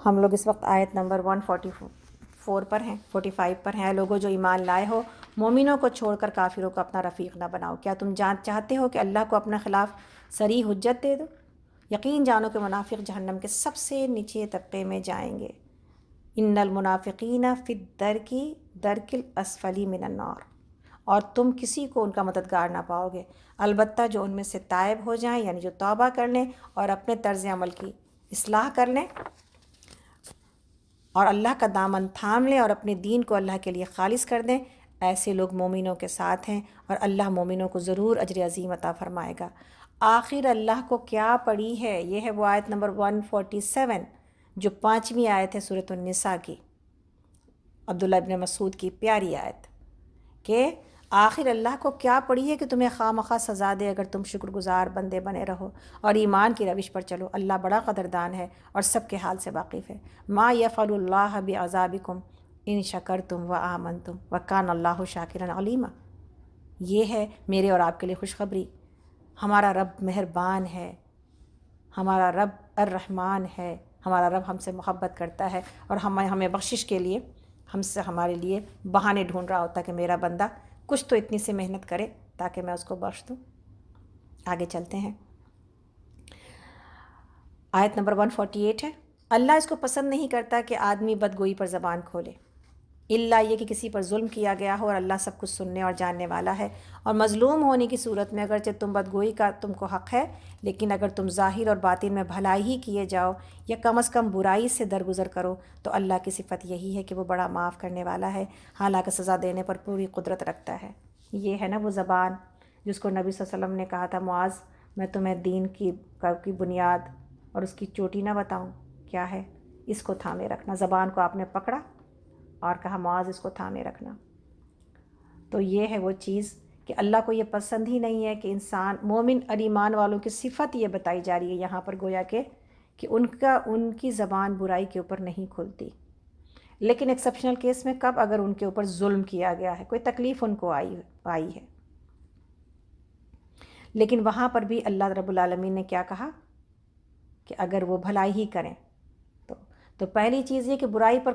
ہم لوگ اس وقت آیت نمبر 144 پر ہیں، 45 پر ہیں۔ لوگوں جو ایمان لائے ہو، مومنوں کو چھوڑ کر کافروں کو اپنا رفیق نہ بناؤ۔ کیا تم چاہتے ہو کہ اللہ کو اپنے خلاف صریح حجت دے دو؟ یقین جانو کہ منافق جہنم کے سب سے نیچے طبقے میں جائیں گے۔ ان المنافقین فی الدرک الاسفل من النار، اور تم کسی کو ان کا مددگار نہ پاؤ گے، البتہ جو ان میں سے تائب ہو جائیں، یعنی جو توبہ کر لیں اور اپنے طرز عمل کی اصلاح کر لیں اور اللہ کا دامن تھام لیں اور اپنے دین کو اللہ کے لیے خالص کر دیں، ایسے لوگ مومنوں کے ساتھ ہیں اور اللہ مومنوں کو ضرور اجر عظیم عطا فرمائے گا۔ آخر اللہ کو کیا پڑی ہے؟ یہ ہے وہ آیت نمبر 147 جو 5ویں آیت ہے سورۃ النساء کی، عبداللہ ابن مسعود کی پیاری آیت، کہ آخر اللہ کو کیا پڑی ہے کہ تمہیں خواہ مخواہ سزا دے اگر تم شکر گزار بندے بنے رہو اور ایمان کی روش پر چلو۔ اللہ بڑا قدردان ہے اور سب کے حال سے واقف ہے۔ ما یفعل اللہ بعذابکم ان شکرتم وآمنتم وکان اللہ شاکرا علیما۔ یہ ہے میرے اور آپ کے لیے خوشخبری۔ ہمارا رب مہربان ہے، ہمارا رب الرحمن ہے، ہمارا رب ہم سے محبت کرتا ہے اور ہمیں بخشش کے لیے ہمارے لیے بہانے ڈھونڈ رہا ہوتا ہے کہ میرا بندہ کچھ تو اتنی سی محنت کرے تاکہ میں اس کو بخش دوں۔ آگے چلتے ہیں، آیت نمبر 148 ہے، اللہ اس کو پسند نہیں کرتا کہ آدمی بدگوئی پر زبان کھولے، الا یہ کہ کسی پر ظلم کیا گیا ہو، اور اللہ سب کچھ سننے اور جاننے والا ہے۔ اور مظلوم ہونے کی صورت میں اگرچہ تم بدگوئی کا تم کو حق ہے، لیکن اگر تم ظاہر اور باطن میں بھلائی ہی کیے جاؤ یا کم از کم برائی سے درگزر کرو تو اللہ کی صفت یہی ہے کہ وہ بڑا معاف کرنے والا ہے، حالانکہ سزا دینے پر پوری قدرت رکھتا ہے۔ یہ ہے نا وہ زبان جس کو نبی صلی اللہ علیہ وسلم نے کہا تھا، معاذ میں تمہیں دین کی بنیاد اور اس کی چوٹی نہ بتاؤں؟ کیا ہے؟ اس کو تھامے رکھنا۔ زبان کو آپ نے پکڑا اور کہا معاذ اس کو تھامے رکھنا۔ تو یہ ہے وہ چیز کہ اللہ کو یہ پسند ہی نہیں ہے کہ انسان مومن اور ایمان والوں کی صفت یہ بتائی جا رہی ہے یہاں پر، گویا کہ ان کی زبان برائی کے اوپر نہیں کھلتی، لیکن ایکسیپشنل کیس میں کب؟ اگر ان کے اوپر ظلم کیا گیا ہے، کوئی تکلیف ان کو آئی ہے۔ لیکن وہاں پر بھی اللہ رب العالمین نے کیا کہا کہ اگر وہ بھلائی ہی کریں تو پہلی چیز یہ کہ برائی پر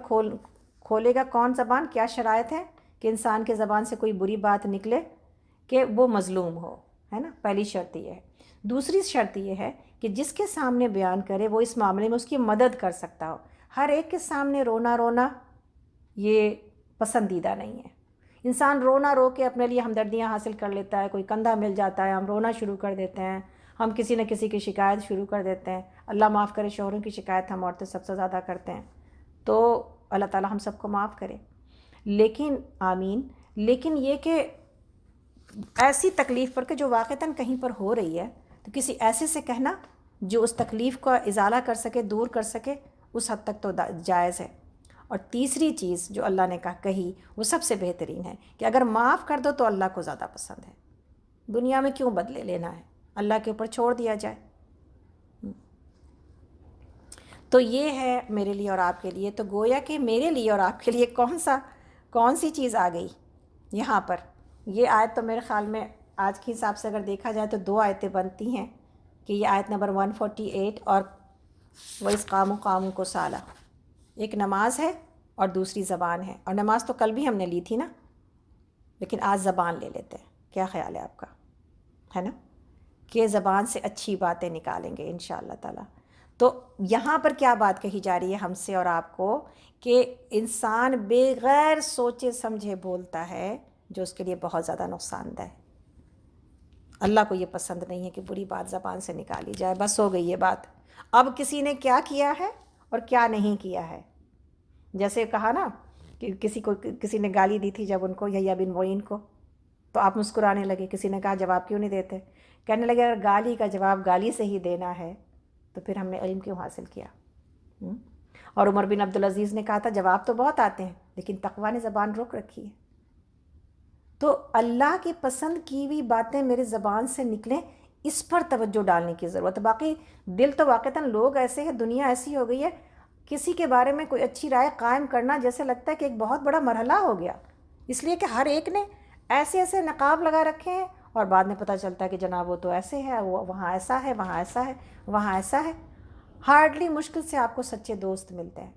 کھولے گا کون زبان؟ کیا شرائط ہے کہ انسان کے زبان سے کوئی بری بات نکلے؟ کہ وہ مظلوم ہو، ہے نا، پہلی شرط یہ ہے۔ دوسری شرط یہ ہے کہ جس کے سامنے بیان کرے وہ اس معاملے میں اس کی مدد کر سکتا ہو۔ ہر ایک کے سامنے رونا یہ پسندیدہ نہیں ہے۔ انسان رونا رو کے اپنے لیے ہمدردیاں حاصل کر لیتا ہے، کوئی کندھا مل جاتا ہے، ہم رونا شروع کر دیتے ہیں، ہم کسی نہ کسی کی شکایت شروع کر دیتے ہیں۔ اللہ معاف کرے، شوہروں کی شکایت ہم عورتیں سب سے زیادہ کرتے ہیں، تو اللہ تعالی ہم سب کو معاف کرے۔ لیکن آمین، لیکن یہ کہ ایسی تکلیف پر کہ جو واقعتاً کہیں پر ہو رہی ہے تو کسی ایسے سے کہنا جو اس تکلیف کو ازالہ کر سکے، دور کر سکے، اس حد تک تو جائز ہے۔ اور تیسری چیز جو اللہ نے کہی وہ سب سے بہترین ہے کہ اگر معاف کر دو تو اللہ کو زیادہ پسند ہے۔ دنیا میں کیوں بدلے لینا ہے، اللہ کے اوپر چھوڑ دیا جائے۔ تو یہ ہے میرے لیے اور آپ کے لیے۔ تو گویا کہ میرے لیے اور آپ کے لیے کون سی چیز آ گئی یہاں پر؟ یہ آیت تو میرے خیال میں آج کے حساب سے اگر دیکھا جائے تو 2 آیتیں بنتی ہیں، کہ یہ آیت نمبر 148 اور وَإِذْ قَامُوا قَامُوا كُسَالَىٰ، ایک نماز ہے اور دوسری زبان ہے۔ اور نماز تو کل بھی ہم نے لی تھی نا، لیکن آج زبان لے لیتے ہیں۔ کیا خیال ہے آپ کا؟ ہے نا کہ زبان سے اچھی باتیں نکالیں گے انشاءاللہ تعالی۔ تو یہاں پر کیا بات کہی جا رہی ہے ہم سے اور آپ کو کہ انسان بغیر سوچے سمجھے بولتا ہے جو اس کے لیے بہت زیادہ نقصان دہ ہے۔ اللہ کو یہ پسند نہیں ہے کہ بری بات زبان سے نکالی جائے۔ بس ہو گئی یہ بات۔ اب کسی نے کیا کیا ہے اور کیا نہیں کیا ہے، جیسے کہا نا کہ کسی نے گالی دی تھی جب ان کو، یحییٰ بن معین کو، تو آپ مسکرانے لگے۔ کسی نے کہا جواب کیوں نہیں دیتے؟ کہنے لگے اگر گالی کا جواب گالی سے ہی دینا ہے تو پھر ہم نے علم کیوں حاصل کیا؟ اور عمر بن عبدالعزیز نے کہا تھا جواب تو بہت آتے ہیں لیکن تقویٰ نے زبان روک رکھی ہے۔ تو اللہ کی پسند کی ہوئی باتیں میرے زبان سے نکلیں، اس پر توجہ ڈالنے کی ضرورت ہے۔ باقی دل تو واقعتاً لوگ ایسے ہیں، دنیا ایسی ہو گئی ہے، کسی کے بارے میں کوئی اچھی رائے قائم کرنا جیسے لگتا ہے کہ ایک بہت بڑا مرحلہ ہو گیا، اس لیے کہ ہر ایک نے ایسے نقاب لگا رکھے ہیں، اور بعد میں پتہ چلتا ہے کہ جناب وہ تو ایسے ہے، وہ وہاں ایسا ہے، وہاں ایسا ہے، وہاں ایسا ہے۔ ہارڈلی مشکل سے آپ کو سچے دوست ملتے ہیں.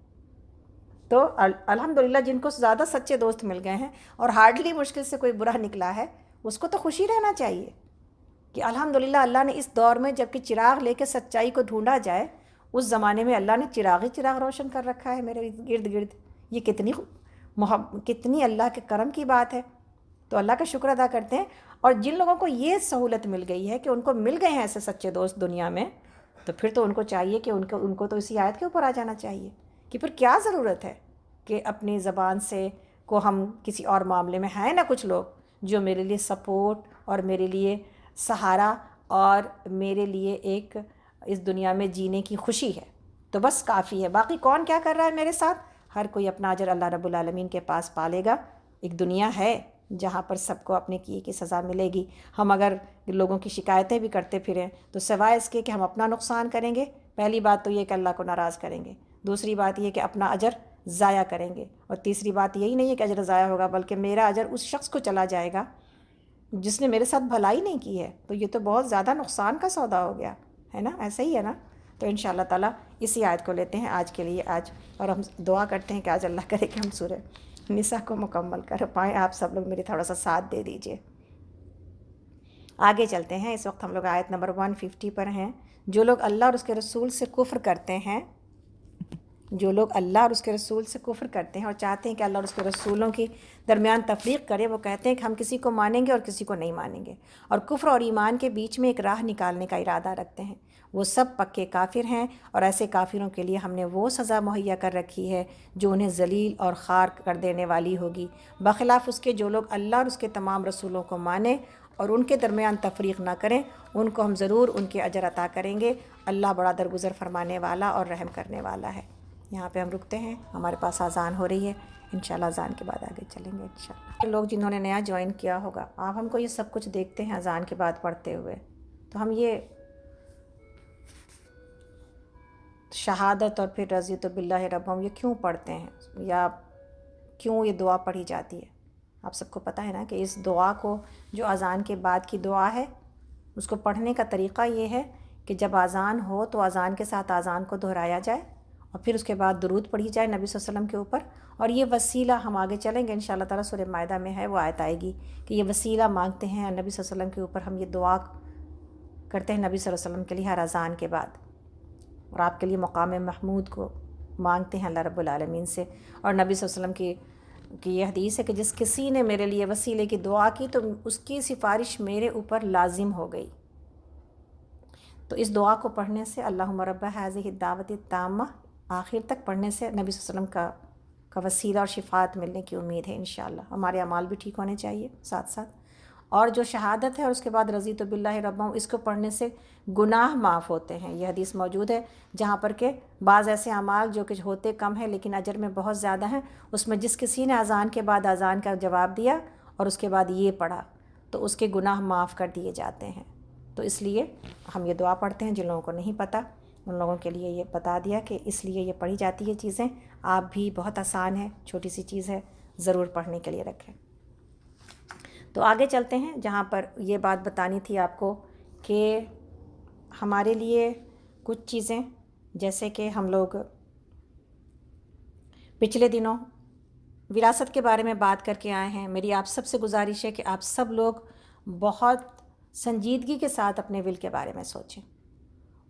تو الحمدللہ جن کو زیادہ سچے دوست مل گئے ہیں اور ہارڈلی مشکل سے کوئی برا نکلا ہے، اس کو تو خوشی رہنا چاہیے کہ الحمدللہ اللہ نے اس دور میں جب کہ چراغ لے کے سچائی کو ڈھونڈا جائے، اس زمانے میں اللہ نے چراغ ہی چراغ روشن کر رکھا ہے میرے گرد گرد. یہ کتنی اللہ کے کرم کی بات ہے. تو اللہ کا شکر ادا کرتے ہیں. اور جن لوگوں کو یہ سہولت مل گئی ہے کہ ان کو مل گئے ہیں ایسے سچے دوست دنیا میں، تو پھر تو ان کو چاہیے کہ ان کو تو اسی آیت کے اوپر آ جانا چاہیے کہ پھر کیا ضرورت ہے کہ اپنی زبان سے کو ہم کسی اور معاملے میں ہیں نا کچھ لوگ جو میرے لیے سپورٹ اور میرے لیے سہارا اور میرے لیے ایک اس دنیا میں جینے کی خوشی ہے، تو بس کافی ہے. باقی کون کیا کر رہا ہے میرے ساتھ، ہر کوئی اپنا اجر اللہ رب العالمین کے پاس پالے گا. ایک دنیا ہے جہاں پر سب کو اپنے کیے کی سزا ملے گی. ہم اگر لوگوں کی شکایتیں بھی کرتے پھریں تو سوائے اس کے کہ ہم اپنا نقصان کریں گے، پہلی بات تو یہ کہ اللہ کو ناراض کریں گے، دوسری بات یہ کہ اپنا اجر ضائع کریں گے، اور تیسری بات یہی نہیں ہے کہ اجر ضائع ہوگا بلکہ میرا اجر اس شخص کو چلا جائے گا جس نے میرے ساتھ بھلائی نہیں کی ہے. تو یہ تو بہت زیادہ نقصان کا سودا ہو گیا ہے نا، ایسا ہی ہے نا. تو انشاءاللہ تعالیٰ اسی آیت کو لیتے ہیں آج کے لیے اور ہم دعا کرتے ہیں کہ آج اللہ کرے کہ ہم سورہ نساء کو مکمل کر پائیں. آپ سب لوگ میری تھوڑا سا ساتھ دے دیجئے. آگے چلتے ہیں. اس وقت ہم لوگ آیت نمبر 150 پر ہیں. جو لوگ اللہ اور اس کے رسول سے کفر کرتے ہیں، جو لوگ اللہ اور اس کے رسول سے کفر کرتے ہیں اور چاہتے ہیں کہ اللہ اور اس کے رسولوں کی درمیان تفریق کرے، وہ کہتے ہیں کہ ہم کسی کو مانیں گے اور کسی کو نہیں مانیں گے، اور کفر اور ایمان کے بیچ میں ایک راہ نکالنے کا ارادہ رکھتے ہیں، وہ سب پکے کافر ہیں. اور ایسے کافروں کے لیے ہم نے وہ سزا مہیا کر رکھی ہے جو انہیں ذلیل اور خوار کر دینے والی ہوگی، بخلاف اس کے جو لوگ اللہ اور اس کے تمام رسولوں کو مانیں اور ان کے درمیان تفریق نہ کریں، ان کو ہم ضرور ان کے اجر عطا کریں گے. اللہ بڑا درگزر فرمانے والا اور رحم کرنے والا ہے. یہاں پہ ہم رکتے ہیں، ہمارے پاس اذان ہو رہی ہے، انشاءاللہ اذان کے بعد آگے چلیں گے انشاءاللہ. لوگ جنہوں نے نیا جوائن کیا ہوگا، آپ ہم کو یہ سب کچھ دیکھتے ہیں اذان کے بعد پڑھتے ہوئے، تو ہم یہ شہادت اور پھر رضیت باللہ ربم یہ کیوں پڑھتے ہیں یا کیوں یہ دعا پڑھی جاتی ہے؟ آپ سب کو پتہ ہے نا کہ اس دعا کو جو اذان کے بعد کی دعا ہے، اس کو پڑھنے کا طریقہ یہ ہے کہ جب اذان ہو تو اذان کے ساتھ اذان کو دہرایا جائے اور پھر اس کے بعد درود پڑھی جائے نبی صلی اللہ علیہ وسلم کے اوپر. اور یہ وسیلہ ہم آگے چلیں گے انشاءاللہ تعالیٰ، سورہ مائدہ میں ہے وہ آیت آئے گی کہ یہ وسیلہ مانگتے ہیں نبی صلی اللہ علیہ وسلم کے اوپر. ہم یہ دعا کرتے ہیں نبی صلی اللہ علیہ وسلم کے لیے ہر اذان کے بعد، اور آپ کے لیے مقام محمود کو مانگتے ہیں اللہ رب العالمین سے. اور نبی صلی اللہ علیہ وسلم کی یہ حدیث ہے کہ جس کسی نے میرے لیے وسیلے کی دعا کی تو اس کی سفارش میرے اوپر لازم ہو گئی. تو اس دعا کو پڑھنے سے اللہم رب ہذہ الدعوۃ التامہ آخر تک پڑھنے سے نبی صلی اللہ علیہ وسلم کا وسیلہ اور شفاعت ملنے کی امید ہے انشاءاللہ. ہمارے اعمال بھی ٹھیک ہونے چاہیے ساتھ ساتھ. اور جو شہادت ہے اور اس کے بعد رضیت باللہ ربم، اس کو پڑھنے سے گناہ معاف ہوتے ہیں. یہ حدیث موجود ہے جہاں پر کہ بعض ایسے اعمال جو کہ ہوتے کم ہیں لیکن اجر میں بہت زیادہ ہیں، اس میں جس کسی نے اذان کے بعد اذان کا جواب دیا اور اس کے بعد یہ پڑھا تو اس کے گناہ معاف کر دیے جاتے ہیں. تو اس لیے ہم یہ دعا پڑھتے ہیں. جن لوگوں کو نہیں پتہ ان لوگوں کے لیے یہ بتا دیا کہ اس لیے یہ پڑھی جاتی ہے چیزیں. آپ بھی بہت آسان ہے، چھوٹی سی چیز ہے، ضرور پڑھنے کے لیے رکھیں. تو آگے چلتے ہیں جہاں پر یہ بات بتانی تھی آپ کو کہ ہمارے لیے کچھ چیزیں، جیسے کہ ہم لوگ پچھلے دنوں وراثت کے بارے میں بات کر کے آئے ہیں. میری آپ سب سے گزارش ہے کہ آپ سب لوگ بہت سنجیدگی کے ساتھ اپنے ول کے بارے میں سوچیں،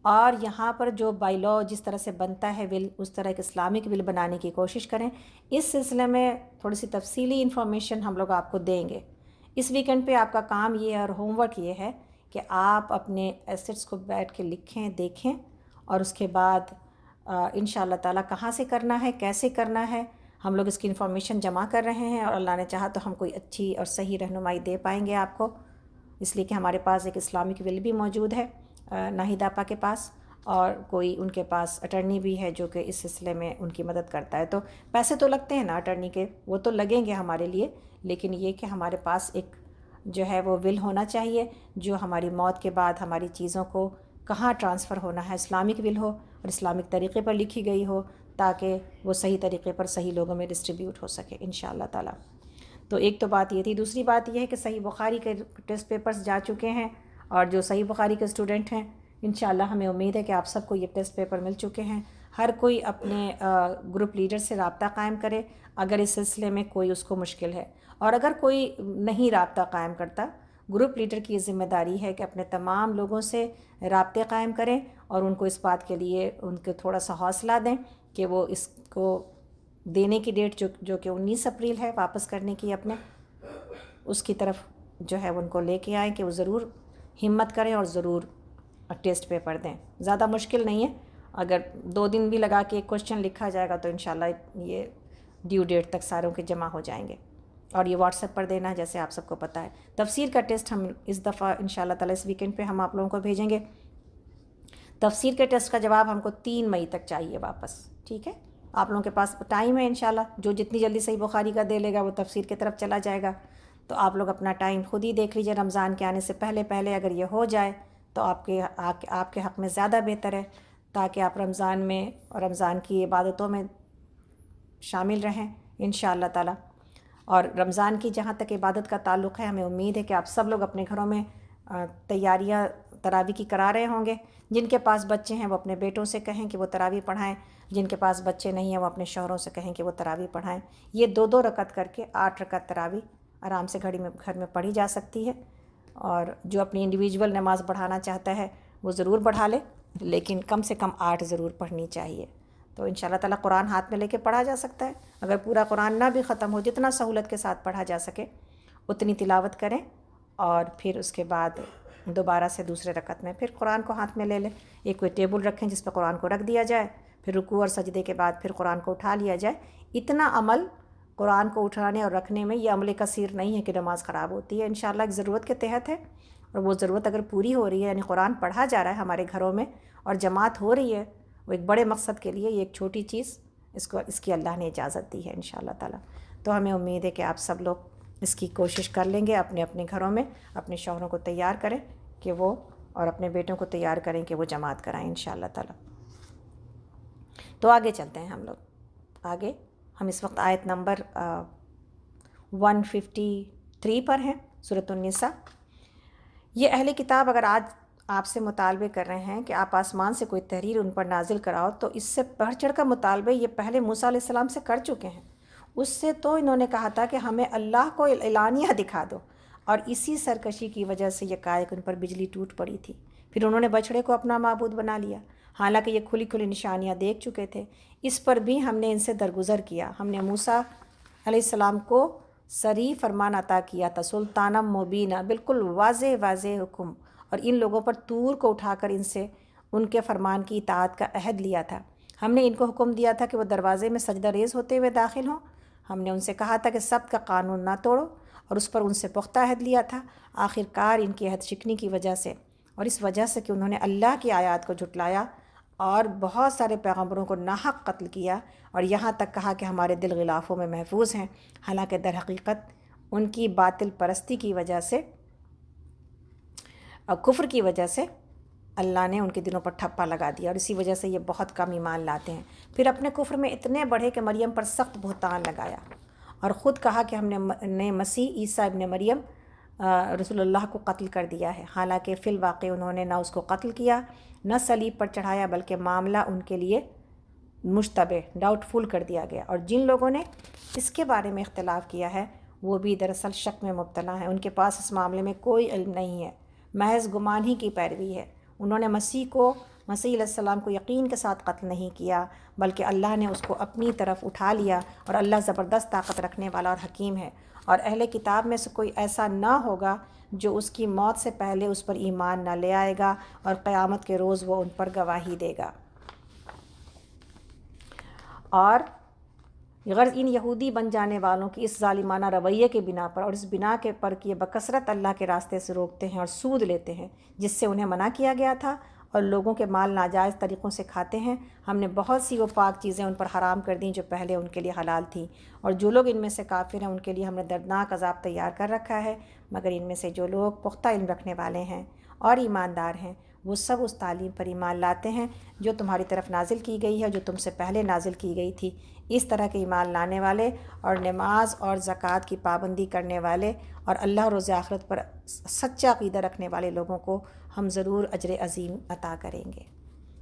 اور یہاں پر جو بائی لا جس طرح سے بنتا ہے ول، اس طرح ایک اسلامک ول بنانے کی کوشش کریں. اس سلسلے میں تھوڑی سی تفصیلی انفارمیشن ہم لوگ آپ کو دیں گے. اس ویکنڈ پہ آپ کا کام یہ ہے اور ہوم ورک یہ ہے کہ آپ اپنے ایسٹس کو بیٹھ کے لکھیں، دیکھیں، اور اس کے بعد انشاءاللہ تعالیٰ کہاں سے کرنا ہے، کیسے کرنا ہے، ہم لوگ اس کی انفارمیشن جمع کر رہے ہیں، اور اللہ نے چاہا تو ہم کوئی اچھی اور صحیح رہنمائی دے پائیں گے آپ کو. اس لیے کہ ہمارے پاس ایک اسلامک ول بھی موجود ہے ناہید آپا کے پاس، اور کوئی ان کے پاس اٹرنی بھی ہے جو کہ اس سلسلے میں ان کی مدد کرتا ہے. تو پیسے تو لگتے ہیں نا اٹرنی کے، وہ تو لگیں گے ہمارے لیے، لیکن یہ کہ ہمارے پاس ایک جو ہے وہ ول ہونا چاہیے جو ہماری موت کے بعد ہماری چیزوں کو کہاں ٹرانسفر ہونا ہے اسلامک ول ہو اور اسلامک طریقے پر لکھی گئی ہو، تاکہ وہ صحیح طریقے پر صحیح لوگوں میں ڈسٹریبیوٹ ہو سکے انشاءاللہ تعالیٰ. تو ایک تو بات یہ تھی. دوسری بات یہ ہے کہ صحیح بخاری کے ٹیسٹ پیپرز جا چکے ہیں، اور جو صحیح بخاری کے اسٹوڈنٹ ہیں انشاءاللہ ہمیں امید ہے کہ آپ سب کو یہ ٹیسٹ پیپر مل چکے ہیں۔ ہر کوئی اپنے گروپ لیڈر سے رابطہ قائم کرے اگر اس سلسلے میں کوئی اس کو مشکل ہے، اور اگر کوئی نہیں رابطہ قائم کرتا، گروپ لیڈر کی یہ ذمہ داری ہے کہ اپنے تمام لوگوں سے رابطے قائم کریں اور ان کو اس بات کے لیے ان کو تھوڑا سا حوصلہ دیں کہ وہ اس کو دینے کی ڈیٹ جو کہ 19 اپریل ہے، واپس کرنے کی اپنے، اس کی طرف جو ہے ان کو لے کے آئیں کہ وہ ضرور ہمت کریں اور ضرور ٹیسٹ پیپر دیں۔ زیادہ مشکل نہیں ہے، اگر 2 دن بھی لگا کے ایک کوشچن لکھا جائے گا تو انشاءاللہ یہ ڈیو ڈیٹ تک ساروں کے جمع ہو جائیں گے، اور یہ واٹس ایپ پر دینا ہے جیسے آپ سب کو پتہ ہے۔ تفسیر کا ٹیسٹ ہم اس دفعہ انشاءاللہ تعالی اس ویکنڈ پہ ہم آپ لوگوں کو بھیجیں گے۔ تفسیر کے ٹیسٹ کا جواب ہم کو 3 مئی تک چاہیے واپس، ٹھیک ہے؟ آپ لوگوں کے پاس ٹائم ہے انشاءاللہ، جو جتنی جلدی صحیح بخاری کا دے لے گا وہ تفسیر کی طرف چلا جائے گا۔ تو آپ لوگ اپنا ٹائم خود ہی دیکھ لیجیے، رمضان کے آنے سے پہلے اگر یہ ہو جائے تو آپ کے حق میں زیادہ بہتر ہے، تاکہ آپ رمضان میں اور رمضان کی عبادتوں میں شامل رہیں انشاءاللہ تعالی۔ اور رمضان کی جہاں تک عبادت کا تعلق ہے، ہمیں امید ہے کہ آپ سب لوگ اپنے گھروں میں تیاریاں تراویح کی کرا رہے ہوں گے۔ جن کے پاس بچے ہیں وہ اپنے بیٹوں سے کہیں کہ وہ تراویح پڑھائیں، جن کے پاس بچے نہیں ہیں وہ اپنے شوہروں سے کہیں کہ وہ تراویح پڑھائیں۔ یہ 2 رکعت کر کے 8 رکعت تراویح آرام سے گھر میں پڑھی جا سکتی ہے، اور جو اپنی انڈیویجول نماز پڑھانا چاہتا ہے وہ ضرور بڑھا لے، لیکن کم سے کم 8 ضرور پڑھنی چاہیے۔ تو انشاءاللہ تعالیٰ قرآن ہاتھ میں لے کے پڑھا جا سکتا ہے، اگر پورا قرآن نہ بھی ختم ہو، جتنا سہولت کے ساتھ پڑھا جا سکے اتنی تلاوت کریں، اور پھر اس کے بعد دوبارہ سے دوسرے رکعت میں پھر قرآن کو ہاتھ میں لے لیں۔ ایک کوئی ٹیبل رکھیں جس پہ قرآن کو رکھ دیا جائے، پھر رکوع اور سجدے کے بعد پھر قرآن کو اٹھا لیا جائے۔ اتنا عمل قرآن کو اٹھانے اور رکھنے میں یہ عمل کثیر نہیں ہے کہ نماز خراب ہوتی ہے، انشاءاللہ ایک ضرورت کے تحت ہے، اور وہ ضرورت اگر پوری ہو رہی ہے، یعنی قرآن پڑھا جا رہا ہے ہمارے گھروں میں اور جماعت ہو رہی ہے، وہ ایک بڑے مقصد کے لیے، یہ ایک چھوٹی چیز اس کی اللہ نے اجازت دی ہے انشاءاللہ تعالی۔ تو ہمیں امید ہے کہ آپ سب لوگ اس کی کوشش کر لیں گے، اپنے اپنے گھروں میں اپنے شوہروں کو تیار کریں کہ وہ، اور اپنے بیٹوں کو تیار کریں کہ وہ جماعت کرائیں انشاءاللہ تعالی۔ تو آگے چلتے ہیں ہم لوگ آگے۔ ہم اس وقت آیت نمبر 153 پر ہیں، سورۃ النساء۔ یہ اہل کتاب اگر آج آپ سے مطالبے کر رہے ہیں کہ آپ آسمان سے کوئی تحریر ان پر نازل کراؤ، تو اس سے بڑھ چڑھ کر مطالبے یہ پہلے موسیٰ علیہ السلام سے کر چکے ہیں۔ اس سے تو انہوں نے کہا تھا کہ ہمیں اللہ کو اعلانیہ دکھا دو، اور اسی سرکشی کی وجہ سے یہ کائک ان پر بجلی ٹوٹ پڑی تھی۔ پھر انہوں نے بچھڑے کو اپنا معبود بنا لیا، حالانکہ یہ کھلی کھلی نشانیاں دیکھ چکے تھے۔ اس پر بھی ہم نے ان سے درگزر کیا۔ ہم نے موسیٰ علیہ السلام کو صریح فرمان عطا کیا تھا، سلطانم مبینہ، بالکل واضح حکم، اور ان لوگوں پر طور کو اٹھا کر ان سے ان کے فرمان کی اطاعت کا عہد لیا تھا۔ ہم نے ان کو حکم دیا تھا کہ وہ دروازے میں سجدہ ریز ہوتے ہوئے داخل ہوں۔ ہم نے ان سے کہا تھا کہ سبت کا قانون نہ توڑو، اور اس پر ان سے پختہ عہد لیا تھا۔ آخر کار ان کی عہد شکنی کی وجہ سے، اور اس وجہ سے کہ انہوں نے اللہ کی آیات کو جھٹلایا اور بہت سارے پیغمبروں کو ناحق قتل کیا، اور یہاں تک کہا کہ ہمارے دل غلافوں میں محفوظ ہیں، حالانکہ در حقیقت ان کی باطل پرستی کی وجہ سے اور کفر کی وجہ سے اللہ نے ان کے دلوں پر ٹھپا لگا دیا، اور اسی وجہ سے یہ بہت کم ایمان لاتے ہیں۔ پھر اپنے کفر میں اتنے بڑھے کہ مریم پر سخت بہتان لگایا، اور خود کہا کہ ہم نے مسیح عیسیٰ ابن مریم رسول اللہ کو قتل کر دیا ہے، حالانکہ فی الواقع انہوں نے نہ اس کو قتل کیا نہ صلیب پر چڑھایا، بلکہ معاملہ ان کے لیے مشتبہ، ڈاؤٹ فل کر دیا گیا۔ اور جن لوگوں نے اس کے بارے میں اختلاف کیا ہے وہ بھی دراصل شک میں مبتلا ہیں، ان کے پاس اس معاملے میں کوئی علم نہیں ہے، محض گمان ہی کی پیروی ہے۔ انہوں نے مسیح علیہ السلام کو یقین کے ساتھ قتل نہیں کیا، بلکہ اللہ نے اس کو اپنی طرف اٹھا لیا، اور اللہ زبردست طاقت رکھنے والا اور حکیم ہے۔ اور اہل کتاب میں سے کوئی ایسا نہ ہوگا جو اس کی موت سے پہلے اس پر ایمان نہ لے آئے گا، اور قیامت کے روز وہ ان پر گواہی دے گا۔ اور غرض ان یہودی بن جانے والوں کی اس ظالمانہ رویے کے بنا پر، اور اس بنا کے پر کہ یہ بکثرت اللہ کے راستے سے روکتے ہیں اور سود لیتے ہیں جس سے انہیں منع کیا گیا تھا، اور لوگوں کے مال ناجائز طریقوں سے کھاتے ہیں، ہم نے بہت سی وہ پاک چیزیں ان پر حرام کر دیں جو پہلے ان کے لیے حلال تھیں، اور جو لوگ ان میں سے کافر ہیں ان کے لیے ہم نے دردناک عذاب تیار کر رکھا ہے، مگر ان میں سے جو لوگ پختہ علم رکھنے والے ہیں اور ایماندار ہیں وہ سب اس تعلیم پر ایمان لاتے ہیں جو تمہاری طرف نازل کی گئی ہے، جو تم سے پہلے نازل کی گئی تھی۔ اس طرح کے ایمان لانے والے اور نماز اور زکوٰۃ کی پابندی کرنے والے اور اللہ اور روز آخرت پر سچا عقیدہ رکھنے والے لوگوں کو ہم ضرور اجر عظیم عطا کریں گے۔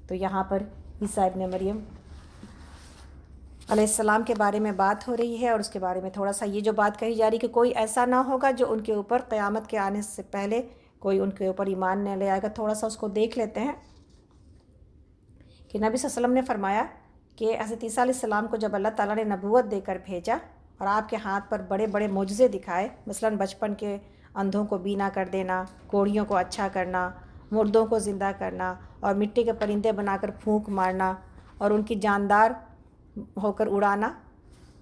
تو یہاں پر عیسیٰ ابن مریم علیہ السلام کے بارے میں بات ہو رہی ہے، اور اس کے بارے میں تھوڑا سا یہ جو بات کہی جا رہی کہ کوئی ایسا نہ ہوگا جو ان کے اوپر قیامت کے آنے سے پہلے کوئی ان کے اوپر ایمان نہ لے آئے گا۔ تھوڑا سا اس کو دیکھ لیتے ہیں کہ نبی صلی اللہ علیہ وسلم نے فرمایا کہ حضرت عیسیٰ علیہ السلام کو جب اللہ تعالیٰ نے نبوت دے کر بھیجا اور آپ کے ہاتھ پر بڑے بڑے معجزے دکھائے، مثلاً بچپن کے اندھوں کو بینا کر دینا، کوڑیوں کو اچھا کرنا، مردوں کو زندہ کرنا، اور مٹی کے پرندے بنا کر پھونک مارنا اور ان کی جاندار ہو کر اڑانا،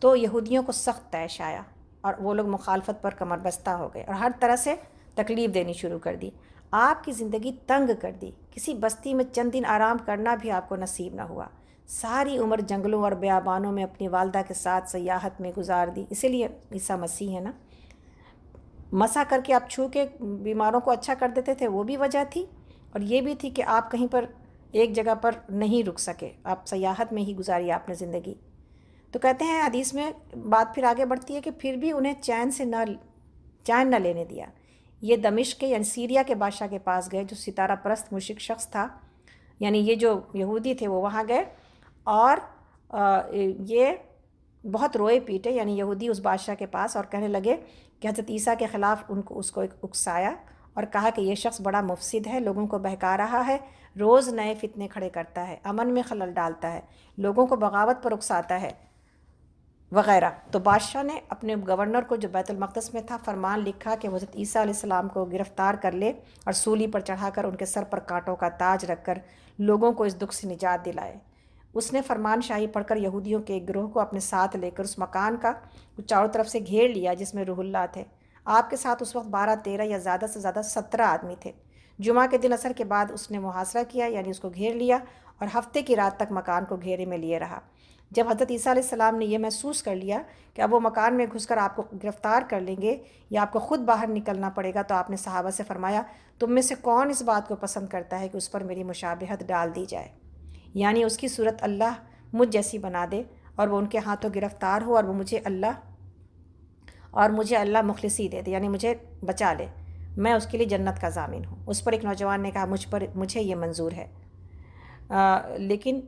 تو یہودیوں کو سخت طیش آیا اور وہ لوگ مخالفت پر کمر بستہ ہو گئے اور ہر طرح سے تکلیف دینی شروع کر دی۔ آپ کی زندگی تنگ کر دی، کسی بستی میں چند دن آرام کرنا بھی آپ کو نصیب نہ ہوا، ساری عمر جنگلوں اور بیابانوں میں اپنی والدہ کے ساتھ سیاحت میں گزار دی۔ اسی لیے عیسیٰ مسیح ہے نا، مسا کر کے آپ چھو کے بیماروں کو اچھا کر دیتے تھے، وہ بھی وجہ تھی، اور یہ بھی تھی کہ آپ کہیں پر ایک جگہ پر نہیں رک سکے، آپ سیاحت میں ہی گزاری آپ نے زندگی۔ تو کہتے ہیں حدیث میں بات پھر آگے بڑھتی ہے کہ پھر بھی انہیں چین نہ لینے دیا۔ یہ دمشق کے یعنی سیریا کے بادشاہ کے پاس گئے جو ستارہ پرست مشرک شخص تھا، یعنی یہ جو یہودی تھے وہ وہاں گئے اور یہ بہت روئے پیٹے، یعنی یہودی اس بادشاہ کے پاس، اور کہنے لگے کہ حضرت عیسیٰ کے خلاف اس کو اکسایا اور کہا کہ یہ شخص بڑا مفسد ہے، لوگوں کو بہکا رہا ہے، روز نئے فتنے کھڑے کرتا ہے، امن میں خلل ڈالتا ہے، لوگوں کو بغاوت پر اکساتا ہے وغیرہ۔ تو بادشاہ نے اپنے گورنر کو جو بیت المقدس میں تھا فرمان لکھا کہ وہ حضرت عیسیٰ علیہ السلام کو گرفتار کر لے اور سولی پر چڑھا کر ان کے سر پر کانٹوں کا تاج رکھ کر لوگوں کو اس دکھ سے نجات دلائے۔ اس نے فرمان شاہی پڑھ کر یہودیوں کے ایک گروہ کو اپنے ساتھ لے کر اس مکان کا چاروں طرف سے گھیر لیا جس میں روح اللہ تھے۔ آپ کے ساتھ اس وقت 12-13 یا زیادہ سے زیادہ 17 آدمی تھے۔ جمعہ کے دن عصر کے بعد اس نے محاصرہ کیا، یعنی اس کو گھیر لیا، اور ہفتے کی رات تک مکان کو گھیرے میں لیے رہا۔ جب حضرت عیسیٰ علیہ السلام نے یہ محسوس کر لیا کہ اب وہ مکان میں گھس کر آپ کو گرفتار کر لیں گے یا آپ کو خود باہر نکلنا پڑے گا، تو آپ نے صحابہ سے فرمایا، تم میں سے کون اس بات کو پسند کرتا ہے کہ اس پر میری مشابہت ڈال دی جائے، یعنی اس کی صورت اللہ مجھ جیسی بنا دے اور وہ ان کے ہاتھوں گرفتار ہو اور مجھے اللہ مخلصی دے دے، یعنی مجھے بچا لے، میں اس کے لیے جنت کا ضامن ہوں۔ اس پر ایک نوجوان نے کہا مجھے یہ منظور ہے، لیکن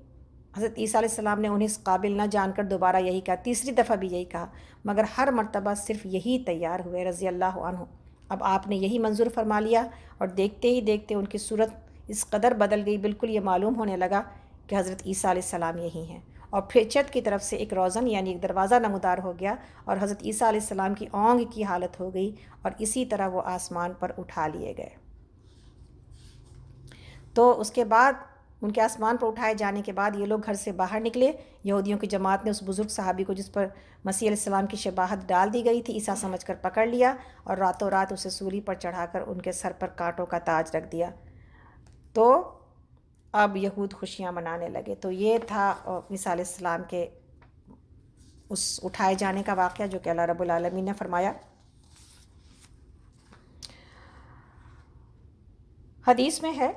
حضرت عیسیٰ علیہ السلام نے انہیں اس قابل نہ جان کر دوبارہ یہی کہا، تیسری دفعہ بھی یہی کہا، مگر ہر مرتبہ صرف یہی تیار ہوئے رضی اللہ عنہ۔ اب آپ نے یہی منظور فرما لیا اور دیکھتے ہی دیکھتے ان کی صورت اس قدر بدل گئی، بالکل یہ معلوم ہونے لگا کہ حضرت عیسیٰ علیہ السلام یہی ہیں۔ اور پھر چھت کی طرف سے ایک روزن یعنی ایک دروازہ نمودار ہو گیا اور حضرت عیسیٰ علیہ السلام کی اونگ کی حالت ہو گئی اور اسی طرح وہ آسمان پر اٹھا لیے گئے۔ تو اس کے بعد ان کے آسمان پر اٹھائے جانے کے بعد یہ لوگ گھر سے باہر نکلے۔ یہودیوں کی جماعت نے اس بزرگ صحابی کو جس پر مسیح علیہ السلام کی شباہت ڈال دی گئی تھی عیسیٰ سمجھ کر پکڑ لیا اور راتوں رات اسے سولی پر چڑھا کر ان کے سر پر کانٹوں کا تاج رکھ دیا۔ تو اب یہود خوشیاں منانے لگے۔ تو یہ تھا عیسیٰ علیہ السلام کے اس اٹھائے جانے کا واقعہ جو کہ اللہ رب العالمین نے فرمایا۔ حدیث میں ہے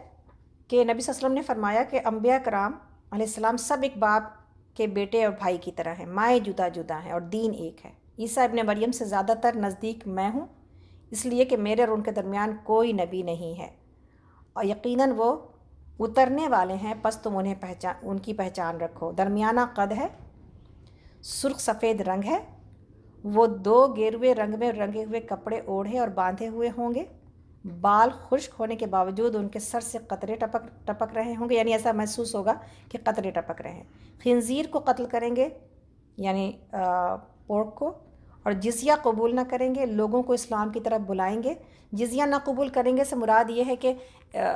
کہ نبی صلی اللہ علیہ وسلم نے فرمایا کہ انبیاء کرام علیہ السلام سب ایک باپ کے بیٹے اور بھائی کی طرح ہیں، مائیں جدا جدا ہیں اور دین ایک ہے۔ عیسیٰ ابن مریم سے زیادہ تر نزدیک میں ہوں، اس لیے کہ میرے اور ان کے درمیان کوئی نبی نہیں ہے، اور یقیناً وہ اترنے والے ہیں، پس تم ان کی پہچان رکھو۔ درمیانہ قد ہے، سرخ سفید رنگ ہے، وہ 2 گیروے رنگ میں رنگے ہوئے کپڑے اوڑھے اور باندھے ہوئے ہوں گے، بال خشک ہونے کے باوجود ان کے سر سے قطرے ٹپک رہے ہوں گے، یعنی ایسا محسوس ہوگا کہ قطرے ٹپک رہے ہیں۔ خنزیر کو قتل کریں گے، یعنی پورک کو، اور جزیہ قبول نہ کریں گے، لوگوں کو اسلام کی طرف بلائیں گے۔ جزیہ نہ قبول کریں گے سے مراد یہ ہے کہ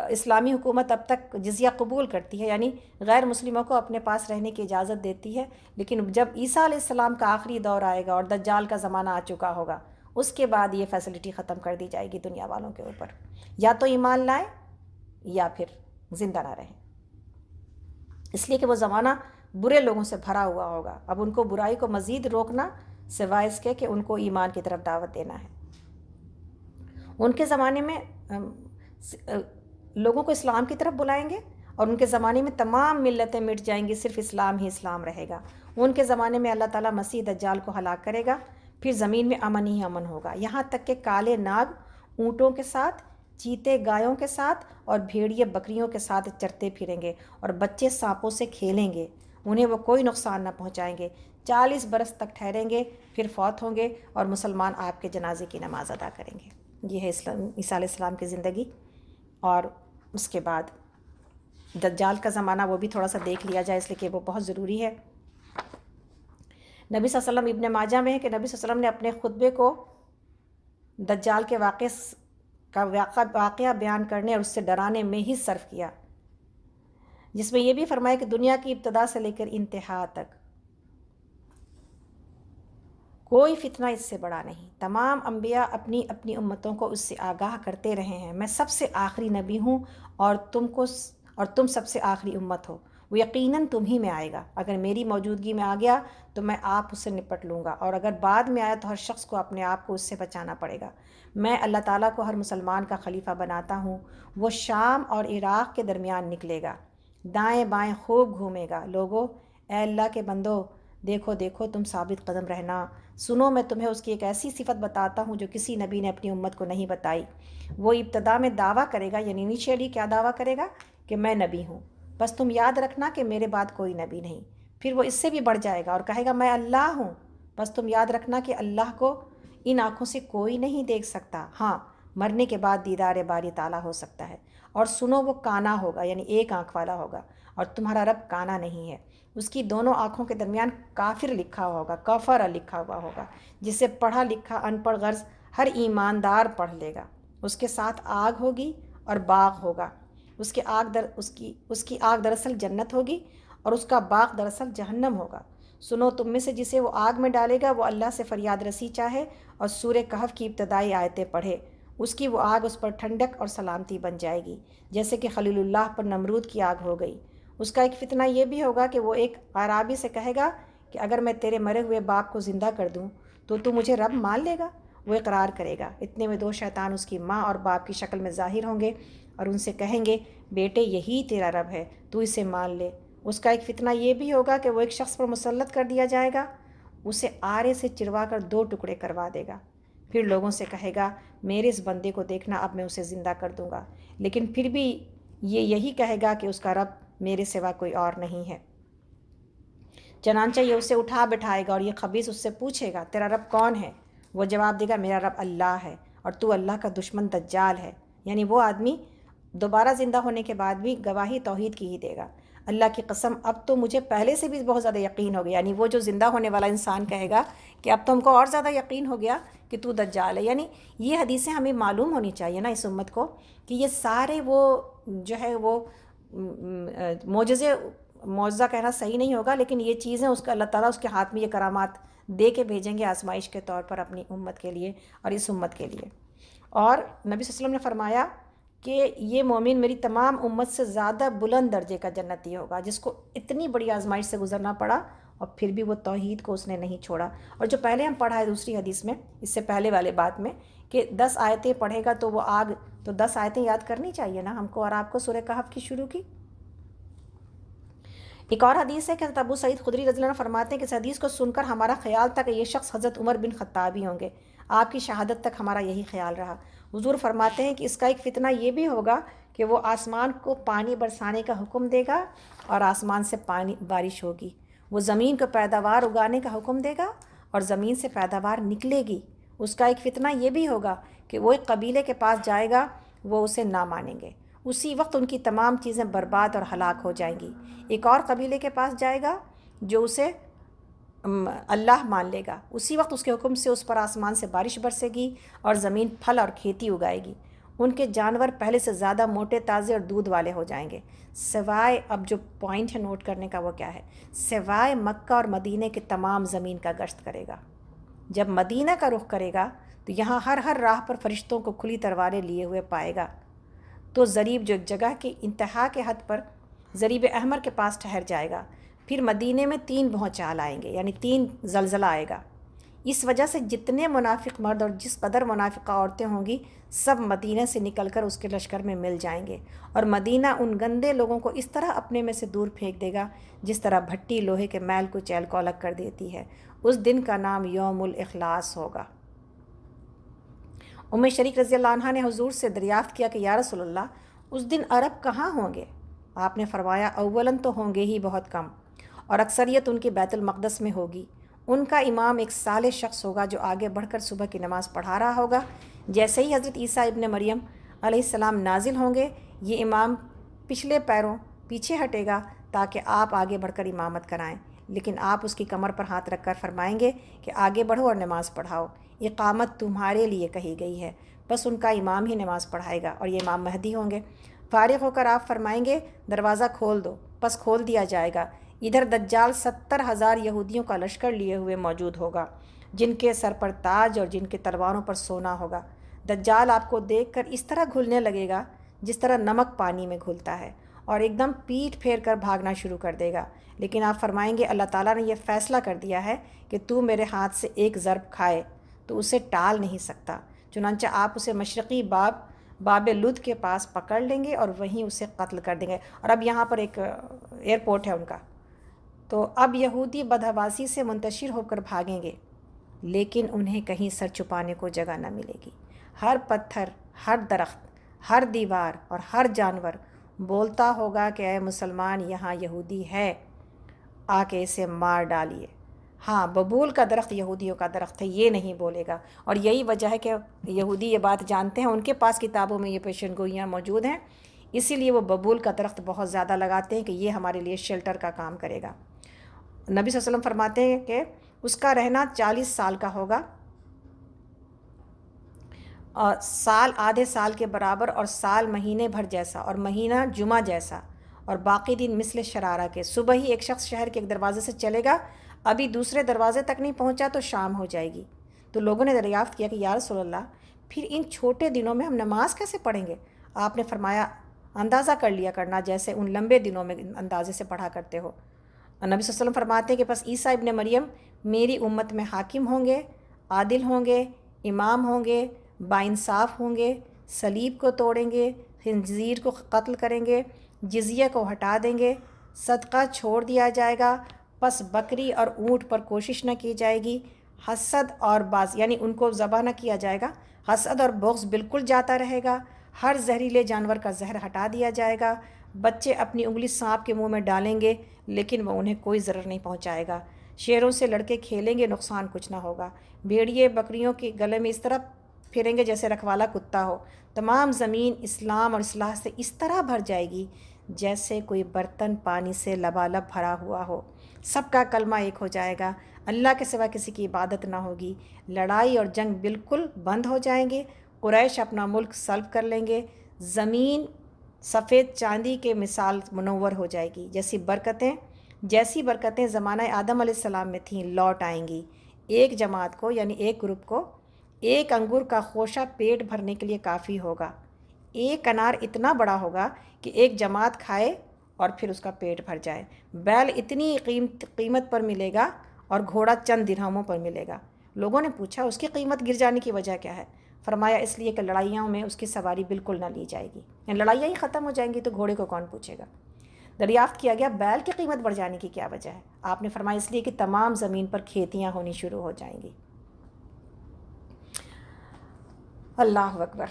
اسلامی حکومت اب تک جزیہ قبول کرتی ہے، یعنی غیر مسلموں کو اپنے پاس رہنے کی اجازت دیتی ہے، لیکن جب عیسیٰ علیہ السلام کا آخری دور آئے گا اور دجال کا زمانہ آ چکا ہوگا، اس کے بعد یہ فیسلٹی ختم کر دی جائے گی دنیا والوں کے اوپر، یا تو ایمان لائیں یا پھر زندہ نہ رہیں، اس لیے کہ وہ زمانہ برے لوگوں سے بھرا ہوا ہوگا۔ اب ان کو برائی کو مزید روکنا سوائے اس کے کہ ان کو ایمان کی طرف دعوت دینا ہے۔ ان کے زمانے میں لوگوں کو اسلام کی طرف بلائیں گے اور ان کے زمانے میں تمام ملتیں مٹ جائیں گی، صرف اسلام ہی اسلام رہے گا۔ ان کے زمانے میں اللہ تعالیٰ مسیح دجال کو ہلاک کرے گا، پھر زمین میں امن ہی امن ہوگا، یہاں تک کہ کالے ناگ اونٹوں کے ساتھ، چیتے گایوں کے ساتھ اور بھیڑیے بکریوں کے ساتھ چرتے پھریں گے، اور بچے سانپوں سے کھیلیں گے، انہیں وہ کوئی نقصان نہ پہنچائیں گے۔ 40 برس تک ٹھہریں گے، پھر فوت ہوں گے اور مسلمان آپ کے جنازے کی نماز ادا کریں گے۔ یہ ہے عیسیٰ علیہ السلام کی زندگی۔ اور اس کے بعد دجال کا زمانہ وہ بھی تھوڑا سا دیکھ لیا جائے، اس لیے کہ وہ بہت ضروری ہے۔ نبی صلی اللہ علیہ وسلم، ابن ماجہ میں ہے کہ نبی صلی اللہ علیہ وسلم نے اپنے خطبے کو دجال کے واقعہ بیان کرنے اور اس سے ڈرانے میں ہی صرف کیا، جس میں یہ بھی فرمایا کہ دنیا کی ابتدا سے لے کر انتہا تک کوئی فتنہ اس سے بڑا نہیں، تمام انبیاء اپنی اپنی امتوں کو اس سے آگاہ کرتے رہے ہیں۔ میں سب سے آخری نبی ہوں اور تم سب سے آخری امت ہو، وہ یقیناً تم ہی میں آئے گا۔ اگر میری موجودگی میں آ گیا تو میں آپ اس سے نپٹ لوں گا، اور اگر بعد میں آیا تو ہر شخص کو اپنے آپ کو اس سے بچانا پڑے گا۔ میں اللہ تعالیٰ کو ہر مسلمان کا خلیفہ بناتا ہوں، وہ شام اور عراق کے درمیان نکلے گا، دائیں بائیں خوب گھومے گا۔ لوگو، اے اللہ کے بندو، دیکھو دیکھو تم ثابت قدم رہنا، سنو میں تمہیں اس کی ایک ایسی صفت بتاتا ہوں جو کسی نبی نے اپنی امت کو نہیں بتائی۔ وہ ابتدا میں دعویٰ کرے گا، یعنی انیشیلی کیا دعویٰ کرے گا؟ کہ میں نبی ہوں، بس تم یاد رکھنا کہ میرے بعد کوئی نبی نہیں۔ پھر وہ اس سے بھی بڑھ جائے گا اور کہے گا میں اللہ ہوں، بس تم یاد رکھنا کہ اللہ کو ان آنکھوں سے کوئی نہیں دیکھ سکتا، ہاں مرنے کے بعد دیدار باری تعالیٰ ہو سکتا ہے۔ اور سنو وہ کانا ہوگا، یعنی ایک آنکھ والا ہوگا، اور تمہارا رب کانا نہیں ہے، اس کی دونوں آنکھوں کے درمیان کافر لکھا ہوا ہوگا، کفر لکھا ہوا ہوگا، جسے پڑھا لکھا ان پڑھ غرض ہر ایماندار پڑھ لے گا۔ اس کے ساتھ آگ ہوگی اور باغ ہوگا، اس کی آگ دراصل جنت ہوگی اور اس کا باغ دراصل جہنم ہوگا۔ سنو تم میں سے جسے وہ آگ میں ڈالے گا وہ اللہ سے فریاد رسی چاہے اور سورہ کہف کی ابتدائی آیتیں پڑھے، اس کی وہ آگ اس پر ٹھنڈک اور سلامتی بن جائے گی، جیسے کہ خلیل اللہ پر نمرود کی آگ ہو گئی۔ اس کا ایک فتنہ یہ بھی ہوگا کہ وہ ایک اعرابی سے کہے گا کہ اگر میں تیرے مرے ہوئے باپ کو زندہ کر دوں تو تو مجھے رب مان لے گا؟ وہ اقرار کرے گا۔ اتنے میں 2 شیطان اس کی ماں اور باپ کی شکل میں ظاہر ہوں گے اور ان سے کہیں گے بیٹے یہی تیرا رب ہے، تو اسے مان لے۔ اس کا ایک فتنہ یہ بھی ہوگا کہ وہ ایک شخص پر مسلط کر دیا جائے گا، اسے آرے سے چروا کر 2 ٹکڑے کروا دے گا، پھر لوگوں سے کہے گا میرے اس بندے کو دیکھنا، اب میں اسے زندہ کر دوں گا، لیکن پھر بھی یہ یہی کہے گا کہ اس کا رب میرے سوا کوئی اور نہیں ہے۔ چنانچہ یہ اسے اٹھا بٹھائے گا اور یہ خبیث اس سے پوچھے گا تیرا رب کون ہے؟ وہ جواب دے گا میرا رب اللہ ہے اور تو اللہ کا دشمن دجال ہے، یعنی وہ آدمی دوبارہ زندہ ہونے کے بعد بھی گواہی توحید کی ہی دے گا۔ اللہ کی قسم اب تو مجھے پہلے سے بھی بہت زیادہ یقین ہو گیا، یعنی وہ جو زندہ ہونے والا انسان کہے گا کہ اب تو ہم کو اور زیادہ یقین ہو گیا کہ تو دجال ہے۔ یعنی یہ حدیثیں ہمیں معلوم ہونی چاہیے نا اس امت کو کہ یہ سارے وہ جو ہے وہ معجزہ کہنا صحیح نہیں ہوگا، لیکن یہ چیزیں اس کا اللہ تعالیٰ اس کے ہاتھ میں یہ کرامات دے کے بھیجیں گے آزمائش کے طور پر اپنی امت کے لیے اور اس امت کے لیے۔ اور نبی صلی اللہ علیہ وسلم نے فرمایا کہ یہ مومن میری تمام امت سے زیادہ بلند درجے کا جنتی ہوگا، جس کو اتنی بڑی آزمائش سے گزرنا پڑا اور پھر بھی وہ توحید کو اس نے نہیں چھوڑا۔ اور جو پہلے ہم پڑھا ہے دوسری حدیث میں، اس سے پہلے والے بات میں، کہ 10 آیتیں پڑھے گا تو وہ آگ، تو 10 آیتیں یاد کرنی چاہیے نا ہم کو اور آپ کو، سورہ کہف کی شروع کی۔ ایک اور حدیث ہے کہ حضرت ابو سعید خدری رضی اللہ عنہ فرماتے ہیں کہ اس حدیث کو سن کر ہمارا خیال تھا کہ یہ شخص حضرت عمر بن خطاب ہی ہوں گے، آپ کی شہادت تک ہمارا یہی خیال رہا۔ حضور فرماتے ہیں کہ اس کا ایک فتنہ یہ بھی ہوگا کہ وہ آسمان کو پانی برسانے کا حکم دے گا اور آسمان سے بارش ہوگی، وہ زمین کو پیداوار اگانے کا حکم دے گا اور زمین سے پیداوار نکلے گی۔ اس کا ایک فتنہ یہ بھی ہوگا کہ وہ ایک قبیلے کے پاس جائے گا، وہ اسے نہ مانیں گے، اسی وقت ان کی تمام چیزیں برباد اور ہلاک ہو جائیں گی۔ ایک اور قبیلے کے پاس جائے گا جو اسے اللہ مان لے گا، اسی وقت اس کے حکم سے اس پر آسمان سے بارش برسے گی اور زمین پھل اور کھیتی اگائے گی، ان کے جانور پہلے سے زیادہ موٹے تازے اور دودھ والے ہو جائیں گے، سوائے، اب جو پوائنٹ ہے نوٹ کرنے کا وہ کیا ہے، سوائے مکہ اور مدینہ کے تمام زمین کا گشت کرے گا۔ جب مدینہ کا رخ کرے گا تو یہاں ہر راہ پر فرشتوں کو کھلی تلواریں لیے ہوئے پائے گا، تو ضریب جو ایک جگہ کی انتہا کے حد پر ضریب احمر کے پاس ٹھہر جائے گا، پھر مدینے میں 3 بھونچال آئیں گے، یعنی 3 زلزلہ آئے گا، اس وجہ سے جتنے منافق مرد اور جس قدر منافقہ عورتیں ہوں گی سب مدینہ سے نکل کر اس کے لشکر میں مل جائیں گے، اور مدینہ ان گندے لوگوں کو اس طرح اپنے میں سے دور پھینک دے گا جس طرح بھٹی لوہے کے میل کو چیل کو الگ کر دیتی ہے۔ اس دن کا نام یوم الاخلاص ہوگا۔ ام شریک رضی اللہ عنہا نے حضور سے دریافت کیا کہ یا رسول اللہ، اس دن عرب کہاں ہوں گے؟ آپ نے فرمایا اولاً تو ہوں گے ہی بہت کم، اور اکثریت ان کی بیت المقدس میں ہوگی۔ ان کا امام ایک صالح شخص ہوگا جو آگے بڑھ کر صبح کی نماز پڑھا رہا ہوگا۔ جیسے ہی حضرت عیسیٰ ابن مریم علیہ السلام نازل ہوں گے، یہ امام پچھلے پیروں پیچھے ہٹے گا تاکہ آپ آگے بڑھ کر امامت کرائیں، لیکن آپ اس کی کمر پر ہاتھ رکھ کر فرمائیں گے کہ آگے بڑھو اور نماز پڑھاؤ، اقامت تمہارے لیے کہی گئی ہے۔ بس ان کا امام ہی نماز پڑھائے گا اور یہ امام مہدی ہوں گے۔ فارغ ہو کر آپ فرمائیں گے دروازہ کھول دو، بس کھول دیا جائے گا۔ ادھر دجال 70,000 یہودیوں کا لشکر لیے ہوئے موجود ہوگا، جن کے سر پر تاج اور جن کے تلواروں پر سونا ہوگا۔ دجال آپ کو دیکھ کر اس طرح گھلنے لگے گا جس طرح نمک پانی میں گھلتا ہے، اور ایک دم پیٹ پھیر کر بھاگنا شروع کر دے گا۔ لیکن آپ فرمائیں گے اللہ تعالیٰ نے یہ فیصلہ کر دیا ہے کہ تو میرے ہاتھ سے ایک ضرب کھائے تو اسے ٹال نہیں سکتا۔ چنانچہ آپ اسے مشرقی باب لد کے پاس پکڑ لیں گے اور وہیں اسے قتل کر دیں گے۔ اور اب یہاں پر ایک ایئرپورٹ ہے ان کا، تو اب یہودی بدحواسی سے منتشر ہو کر بھاگیں گے، لیکن انہیں کہیں سر چھپانے کو جگہ نہ ملے گی۔ ہر پتھر، ہر درخت، ہر دیوار اور ہر جانور بولتا ہوگا کہ اے مسلمان، یہاں یہودی ہے، آ کے اسے مار ڈالیے۔ ہاں، ببول کا درخت یہودیوں کا درخت ہے، یہ نہیں بولے گا، اور یہی وجہ ہے کہ یہودی یہ بات جانتے ہیں، ان کے پاس کتابوں میں یہ پیشن گوئیاں موجود ہیں، اسی لیے وہ ببول کا درخت بہت زیادہ لگاتے ہیں کہ یہ ہمارے لیے شیلٹر کا کام کرے گا۔ نبی صلی اللہ علیہ وسلم فرماتے ہیں کہ اس کا رہنا 40 سال کا ہوگا، اور سال آدھے سال کے برابر، اور سال مہینے بھر جیسا، اور مہینہ جمعہ جیسا، اور باقی دن مثل شرارہ کے۔ صبح ہی ایک شخص شہر کے ایک دروازے سے چلے گا، ابھی دوسرے دروازے تک نہیں پہنچا تو شام ہو جائے گی۔ تو لوگوں نے دریافت کیا کہ یا رسول اللہ، پھر ان چھوٹے دنوں میں ہم نماز کیسے پڑھیں گے؟ آپ نے فرمایا اندازہ کر لیا کرنا جیسے ان لمبے دنوں میں اندازے سے پڑھا کرتے ہو۔ اور نبی صلی اللہ علیہ وسلم فرماتے ہیں کہ پس عیسیٰ ابن مریم میری امت میں حاکم ہوں گے، عادل ہوں گے، امام ہوں گے، باانصاف ہوں گے، صلیب کو توڑیں گے، خنزیر کو قتل کریں گے، جزیہ کو ہٹا دیں گے، صدقہ چھوڑ دیا جائے گا، پس بکری اور اونٹ پر کوشش نہ کی جائے گی، حسد اور باز یعنی ان کو ذبح نہ کیا جائے گا، حسد اور بغض بالکل جاتا رہے گا، ہر زہریلے جانور کا زہر ہٹا دیا جائے گا، بچے اپنی انگلی سانپ کے منہ میں ڈالیں گے لیکن وہ انہیں کوئی ضرر نہیں پہنچائے گا، شیروں سے لڑکے کھیلیں گے نقصان کچھ نہ ہوگا، بھیڑیے بکریوں کے گلے میں اس طرح پھریں گے جیسے رکھوالا کتا ہو، تمام زمین اسلام اور اصلاح سے اس طرح بھر جائے گی جیسے کوئی برتن پانی سے لبالب بھرا ہوا ہو، سب کا کلمہ ایک ہو جائے گا، اللہ کے سوا کسی کی عبادت نہ ہوگی، لڑائی اور جنگ بالکل بند ہو جائیں گے، قریش اپنا ملک سلب کر لیں گے، زمین سفید چاندی کے مثال منور ہو جائے گی، جیسی برکتیں زمانہ آدم علیہ السلام میں تھیں لوٹ آئیں گی۔ ایک جماعت کو یعنی ایک گروپ کو ایک انگور کا خوشہ پیٹ بھرنے کے لیے کافی ہوگا۔ ایک انار اتنا بڑا ہوگا کہ ایک جماعت کھائے اور پھر اس کا پیٹ بھر جائے۔ بیل اتنی قیمت پر ملے گا اور گھوڑا چند درہموں پر ملے گا۔ لوگوں نے پوچھا اس کی قیمت گر جانے کی وجہ کیا ہے؟ فرمایا اس لیے کہ لڑائیوں میں اس کی سواری بالکل نہ لی جائے گی، یعنی لڑائیاں ہی ختم ہو جائیں گی تو گھوڑے کو کون پوچھے گا۔ دریافت کیا گیا بیل کی قیمت بڑھ جانے کی کیا وجہ ہے؟ آپ نے فرمایا اس لیے کہ تمام زمین پر کھیتیاں ہونی شروع ہو جائیں گی۔ اللہ اکبر۔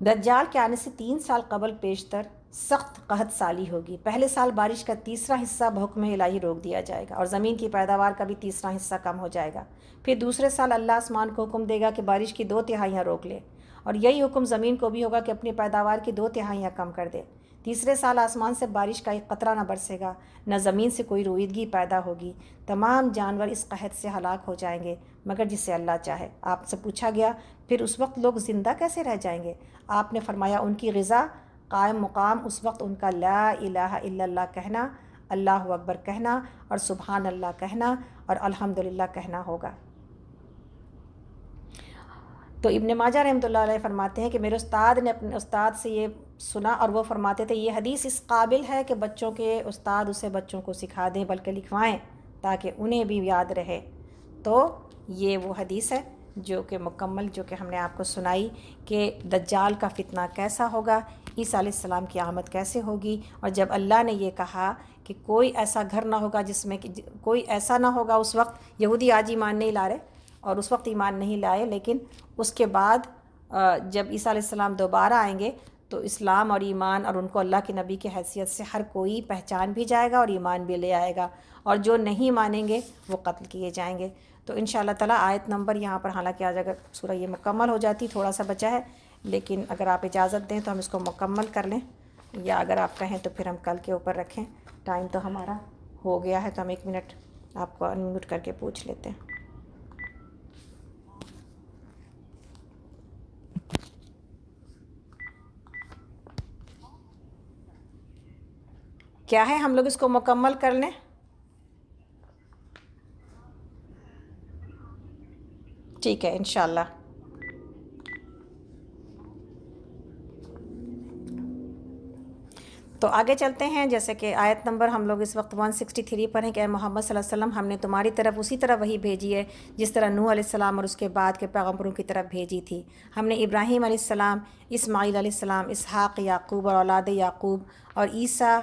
دجال کے آنے سے 3 سال قبل پیشتر سخت قحط سالی ہوگی۔ پہلے سال بارش کا تیسرا حصہ بحکم الہی روک دیا جائے گا اور زمین کی پیداوار کا بھی تیسرا حصہ کم ہو جائے گا۔ پھر دوسرے سال اللہ آسمان کو حکم دے گا کہ بارش کی 2/3 روک لے، اور یہی حکم زمین کو بھی ہوگا کہ اپنی پیداوار کی 2/3 کم کر دے۔ تیسرے سال آسمان سے بارش کا ایک قطرہ نہ برسے گا، نہ زمین سے کوئی رویدگی پیدا ہوگی، تمام جانور اس قحط سے ہلاک ہو جائیں گے مگر جسے اللہ چاہے۔ آپ سے پوچھا گیا پھر اس وقت لوگ زندہ کیسے رہ جائیں گے؟ آپ نے فرمایا ان کی غذا قائم مقام اس وقت ان کا لا الہ الا اللہ کہنا، اللہ اکبر کہنا اور سبحان اللہ کہنا اور الحمدللہ کہنا ہوگا۔ تو ابن ماجہ رحمۃ اللہ علیہ فرماتے ہیں کہ میرے استاد نے اپنے استاد سے یہ سنا اور وہ فرماتے تھے یہ حدیث اس قابل ہے کہ بچوں کے استاد اسے بچوں کو سکھا دیں بلکہ لکھوائیں تاکہ انہیں بھی یاد رہے۔ تو یہ وہ حدیث ہے جو کہ مکمل، جو کہ ہم نے آپ کو سنائی کہ دجال کا فتنہ کیسا ہوگا، عیسیٰ علیہ السلام کی آمد کیسے ہوگی، اور جب اللہ نے یہ کہا کہ کوئی ایسا گھر نہ ہوگا جس میں کوئی ایسا نہ ہوگا، اس وقت یہودی آج ایمان نہیں لا رہے اور اس وقت ایمان نہیں لائے، لیکن اس کے بعد جب عیسیٰ علیہ السلام دوبارہ آئیں گے تو اسلام اور ایمان اور ان کو اللہ کے نبی کی حیثیت سے ہر کوئی پہچان بھی جائے گا اور ایمان بھی لے آئے گا، اور جو نہیں مانیں گے وہ قتل کیے جائیں گے۔ تو ان شاء اللہ تعالیٰ آیت نمبر یہاں پر حالانکہ آج اگر سورہ یہ مکمل ہو جاتی، تھوڑا سا بچا ہے، لیکن اگر آپ اجازت دیں تو ہم اس کو مکمل کر لیں، یا اگر آپ کہیں تو پھر ہم کل کے اوپر رکھیں۔ ٹائم تو ہمارا ہو گیا ہے، تو ہم 1 منٹ آپ کو انمیوٹ کر کے پوچھ لیتے ہیں۔ کیا ہے، ہم لوگ اس کو مکمل کر لیں؟ ٹھیک ہے انشاءاللہ۔ تو آگے چلتے ہیں، جیسے کہ آیت نمبر ہم لوگ اس وقت 163 پر ہیں کہ اے محمد صلی اللہ علیہ وسلم، ہم نے تمہاری طرف اسی طرح وحی بھیجی ہے جس طرح نوح علیہ السلام اور اس کے بعد کے پیغمبروں کی طرف بھیجی تھی۔ ہم نے ابراہیم علیہ السلام، اسماعیل علیہ السلام، اسحاق، یعقوب اور اولاد یعقوب، اور عیسیٰ،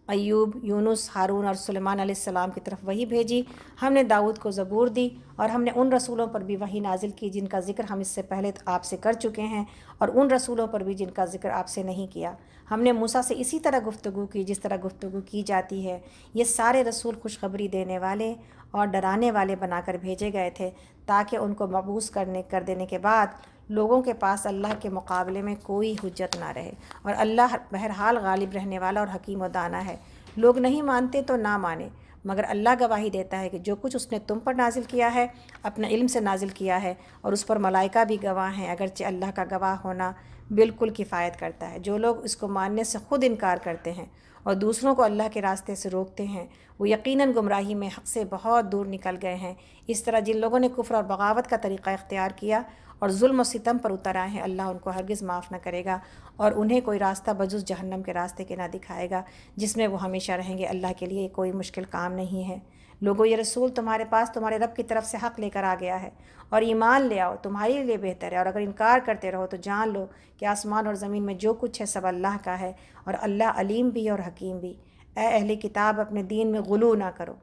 ایوب، یونس، ہارون اور سلیمان علیہ السلام کی طرف وحی بھیجی۔ ہم نے داؤد کو زبور دی، اور ہم نے ان رسولوں پر بھی وحی نازل کی جن کا ذکر ہم اس سے پہلے آپ سے کر چکے ہیں، اور ان رسولوں پر بھی جن کا ذکر آپ سے نہیں کیا۔ ہم نے موسیٰ سے اسی طرح گفتگو کی جس طرح گفتگو کی جاتی ہے۔ یہ سارے رسول خوشخبری دینے والے اور ڈرانے والے بنا کر بھیجے گئے تھے تاکہ ان کو مبعوث کر دینے کے بعد لوگوں کے پاس اللہ کے مقابلے میں کوئی حجت نہ رہے، اور اللہ بہرحال غالب رہنے والا اور حکیم و دانا ہے۔ لوگ نہیں مانتے تو نہ مانے، مگر اللہ گواہی دیتا ہے کہ جو کچھ اس نے تم پر نازل کیا ہے اپنے علم سے نازل کیا ہے، اور اس پر ملائکہ بھی گواہ ہیں، اگرچہ اللہ کا گواہ ہونا بالکل کفایت کرتا ہے۔ جو لوگ اس کو ماننے سے خود انکار کرتے ہیں اور دوسروں کو اللہ کے راستے سے روکتے ہیں، وہ یقیناً گمراہی میں حق سے بہت دور نکل گئے ہیں۔ اس طرح جن لوگوں نے کفر اور بغاوت کا طریقہ اختیار کیا اور ظلم و ستم پر اتر آئے ہیں، اللہ ان کو ہرگز معاف نہ کرے گا، اور انہیں کوئی راستہ بجز جہنم کے راستے کے نہ دکھائے گا جس میں وہ ہمیشہ رہیں گے۔ اللہ کے لیے کوئی مشکل کام نہیں ہے۔ لوگوں، یہ رسول تمہارے پاس تمہارے رب کی طرف سے حق لے کر آ گیا ہے، اور ایمان لے آؤ، تمہارے لیے بہتر ہے، اور اگر انکار کرتے رہو تو جان لو کہ آسمان اور زمین میں جو کچھ ہے سب اللہ کا ہے، اور اللہ علیم بھی اور حکیم بھی۔ اے اہل کتاب، اپنے دین میں غلو نہ کرو،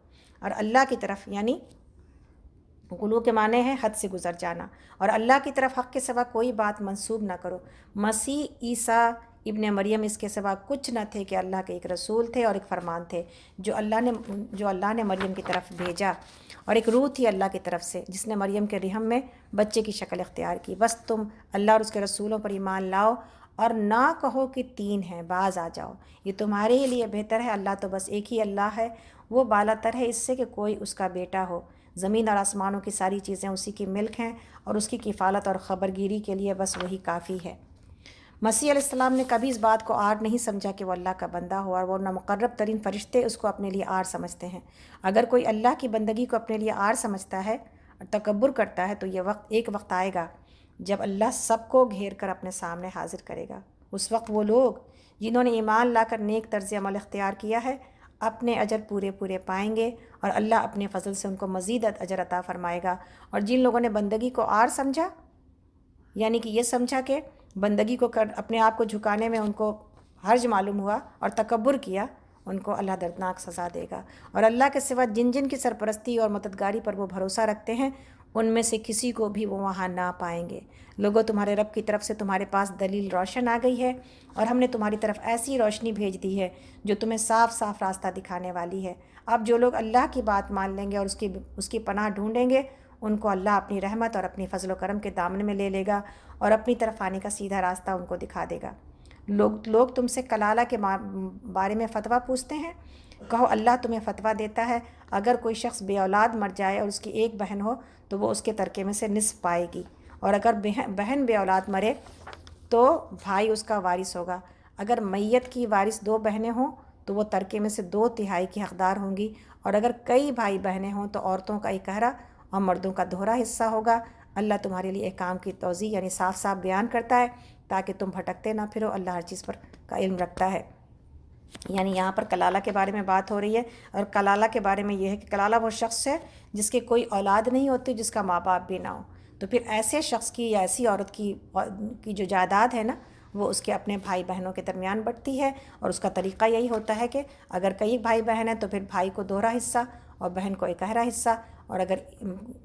اور اللہ کی طرف، یعنی غلو کے معنی ہے حد سے گزر جانا، اور اللہ کی طرف حق کے سوا کوئی بات منسوب نہ کرو۔ مسیح عیسیٰ ابن مریم اس کے سوا کچھ نہ تھے کہ اللہ کے ایک رسول تھے اور ایک فرمان تھے جو اللہ نے مریم کی طرف بھیجا، اور ایک روح تھی اللہ کی طرف سے جس نے مریم کے رحم میں بچے کی شکل اختیار کی۔ بس تم اللہ اور اس کے رسولوں پر ایمان لاؤ، اور نہ کہو کہ 3 ہیں، باز آ جاؤ، یہ تمہارے ہی لیے بہتر ہے۔ اللہ تو بس ایک ہی اللہ ہے، وہ بالا تر ہے اس سے کہ کوئی اس کا بیٹا ہو۔ زمین اور آسمانوں کی ساری چیزیں اسی کی ملک ہیں، اور اس کی کفالت اور خبرگیری کے لیے بس وہی کافی ہے۔ مسیح علیہ السلام نے کبھی اس بات کو عار نہیں سمجھا کہ وہ اللہ کا بندہ ہو، اور وہ نہ مقرب ترین فرشتے اس کو اپنے لیے عار سمجھتے ہیں۔ اگر کوئی اللہ کی بندگی کو اپنے لیے عار سمجھتا ہے اور تکبر کرتا ہے تو یہ ایک وقت آئے گا جب اللہ سب کو گھیر کر اپنے سامنے حاضر کرے گا۔ اس وقت وہ لوگ جنہوں نے ایمان لا کر نیک طرز عمل اختیار کیا ہے اپنے اجر پورے پائیں گے، اور اللہ اپنے فضل سے ان کو مزید اجر عطا فرمائے گا۔ اور جن لوگوں نے بندگی کو عار سمجھا، یعنی کہ یہ سمجھا کہ بندگی کو اپنے آپ کو جھکانے میں ان کو حرج معلوم ہوا اور تکبر کیا، ان کو اللہ دردناک سزا دے گا۔ اور اللہ کے سوا جن کی سرپرستی اور مددگاری پر وہ بھروسہ رکھتے ہیں ان میں سے کسی کو بھی وہ وہاں نہ پائیں گے۔ لوگوں، تمہارے رب کی طرف سے تمہارے پاس دلیل روشن آ گئی ہے، اور ہم نے تمہاری طرف ایسی روشنی بھیج دی ہے جو تمہیں صاف راستہ دکھانے والی ہے۔ اب جو لوگ اللہ کی بات مان لیں گے اور اس کی پناہ ڈھونڈیں گے، ان کو اللہ اپنی رحمت اور اپنی فضل و کرم کے دامن میں لے لے گا اور اپنی طرف آنے کا سیدھا راستہ ان کو دکھا دے گا۔ لوگ تم سے کلالہ کے بارے میں فتویٰ پوچھتے ہیں، کہو اللہ تمہیں فتویٰ دیتا ہے، اگر کوئی شخص بے اولاد مر جائے اور اس کی ایک بہن ہو تو وہ اس کے ترکے میں سے نصف پائے گی، اور اگر بہن بے اولاد مرے تو بھائی اس کا وارث ہوگا۔ اگر میت کی وارث 2 بہنیں ہوں تو وہ ترکے میں سے 2/3 کی حقدار ہوں گی، اور اگر کئی بھائی بہنیں ہوں تو عورتوں کا 1/2 اور مردوں کا 2 حصہ ہوگا۔ اللہ تمہارے لیے احکام کی توضیح یعنی صاف بیان کرتا ہے تاکہ تم بھٹکتے نہ پھرو۔ اللہ ہر چیز پر کا علم رکھتا ہے۔ یعنی یہاں پر کلالہ کے بارے میں بات ہو رہی ہے، اور کلالہ کے بارے میں یہ ہے کہ کلالہ وہ شخص ہے جس کے کوئی اولاد نہیں ہوتی، جس کا ماں باپ بھی نہ ہو، تو پھر ایسے شخص کی یا ایسی عورت کی جو جائیداد ہے نا، وہ اس کے اپنے بھائی بہنوں کے درمیان بٹتی ہے، اور اس کا طریقہ یہی ہوتا ہے کہ اگر کئی بھائی بہن ہیں تو پھر بھائی کو دوہرا حصہ اور بہن کو اکہرا حصہ، اور اگر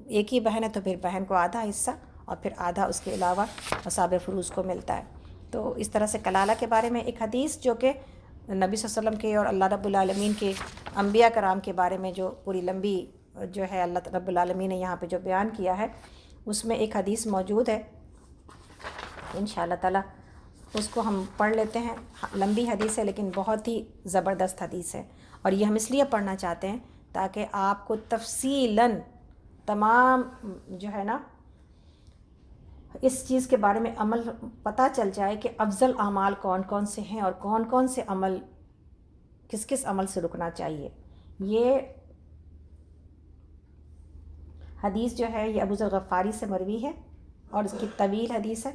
ایک ہی بہن ہے تو پھر بہن کو آدھا حصہ، اور پھر آدھا اس کے علاوہ اصحاب فروض کو ملتا ہے۔ تو اس طرح سے کلالہ کے بارے میں ایک حدیث جو کہ نبی صلی اللہ علیہ وسلم کے اور اللہ رب العالمین کے انبیاء کرام کے بارے میں جو پوری لمبی جو ہے اللہ رب العالمین نے یہاں پہ جو بیان کیا ہے، اس میں ایک حدیث موجود ہے، انشاءاللہ تعالی اس کو ہم پڑھ لیتے ہیں۔ لمبی حدیث ہے لیکن بہت ہی زبردست حدیث ہے، اور یہ ہم اس لیے پڑھنا چاہتے ہیں تاکہ آپ کو تفصیلاً تمام جو ہے نا اس چیز کے بارے میں عمل پتہ چل جائے کہ افضل اعمال کون کون سے ہیں اور کون کون سے عمل کس کس عمل سے رکنا چاہیے۔ یہ حدیث جو ہے یہ ابو ذر غفاری سے مروی ہے، اور اس کی طویل حدیث ہے۔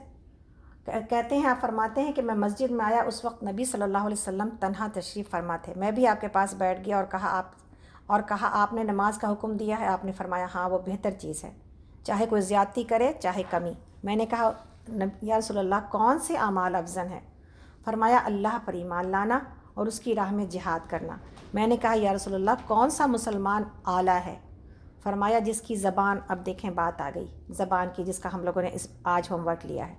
کہتے ہیں، آپ فرماتے ہیں کہ میں مسجد میں آیا، اس وقت نبی صلی اللہ علیہ وسلم تنہا تشریف فرما تھے، میں بھی آپ کے پاس بیٹھ گیا اور کہا آپ نے نماز کا حکم دیا ہے؟ آپ نے فرمایا ہاں، وہ بہتر چیز ہے، چاہے کوئی زیادتی کرے چاہے کمی۔ میں نے کہا یا رسول اللہ کون سے اعمال افضل ہیں؟ فرمایا اللہ پر ایمان لانا اور اس کی راہ میں جہاد کرنا۔ میں نے کہا یا رسول اللہ کون سا مسلمان اعلیٰ ہے؟ فرمایا جس کی زبان، اب دیکھیں بات آ گئی زبان کی، جس کا ہم لوگوں نے آج ہوم ورک لیا ہے۔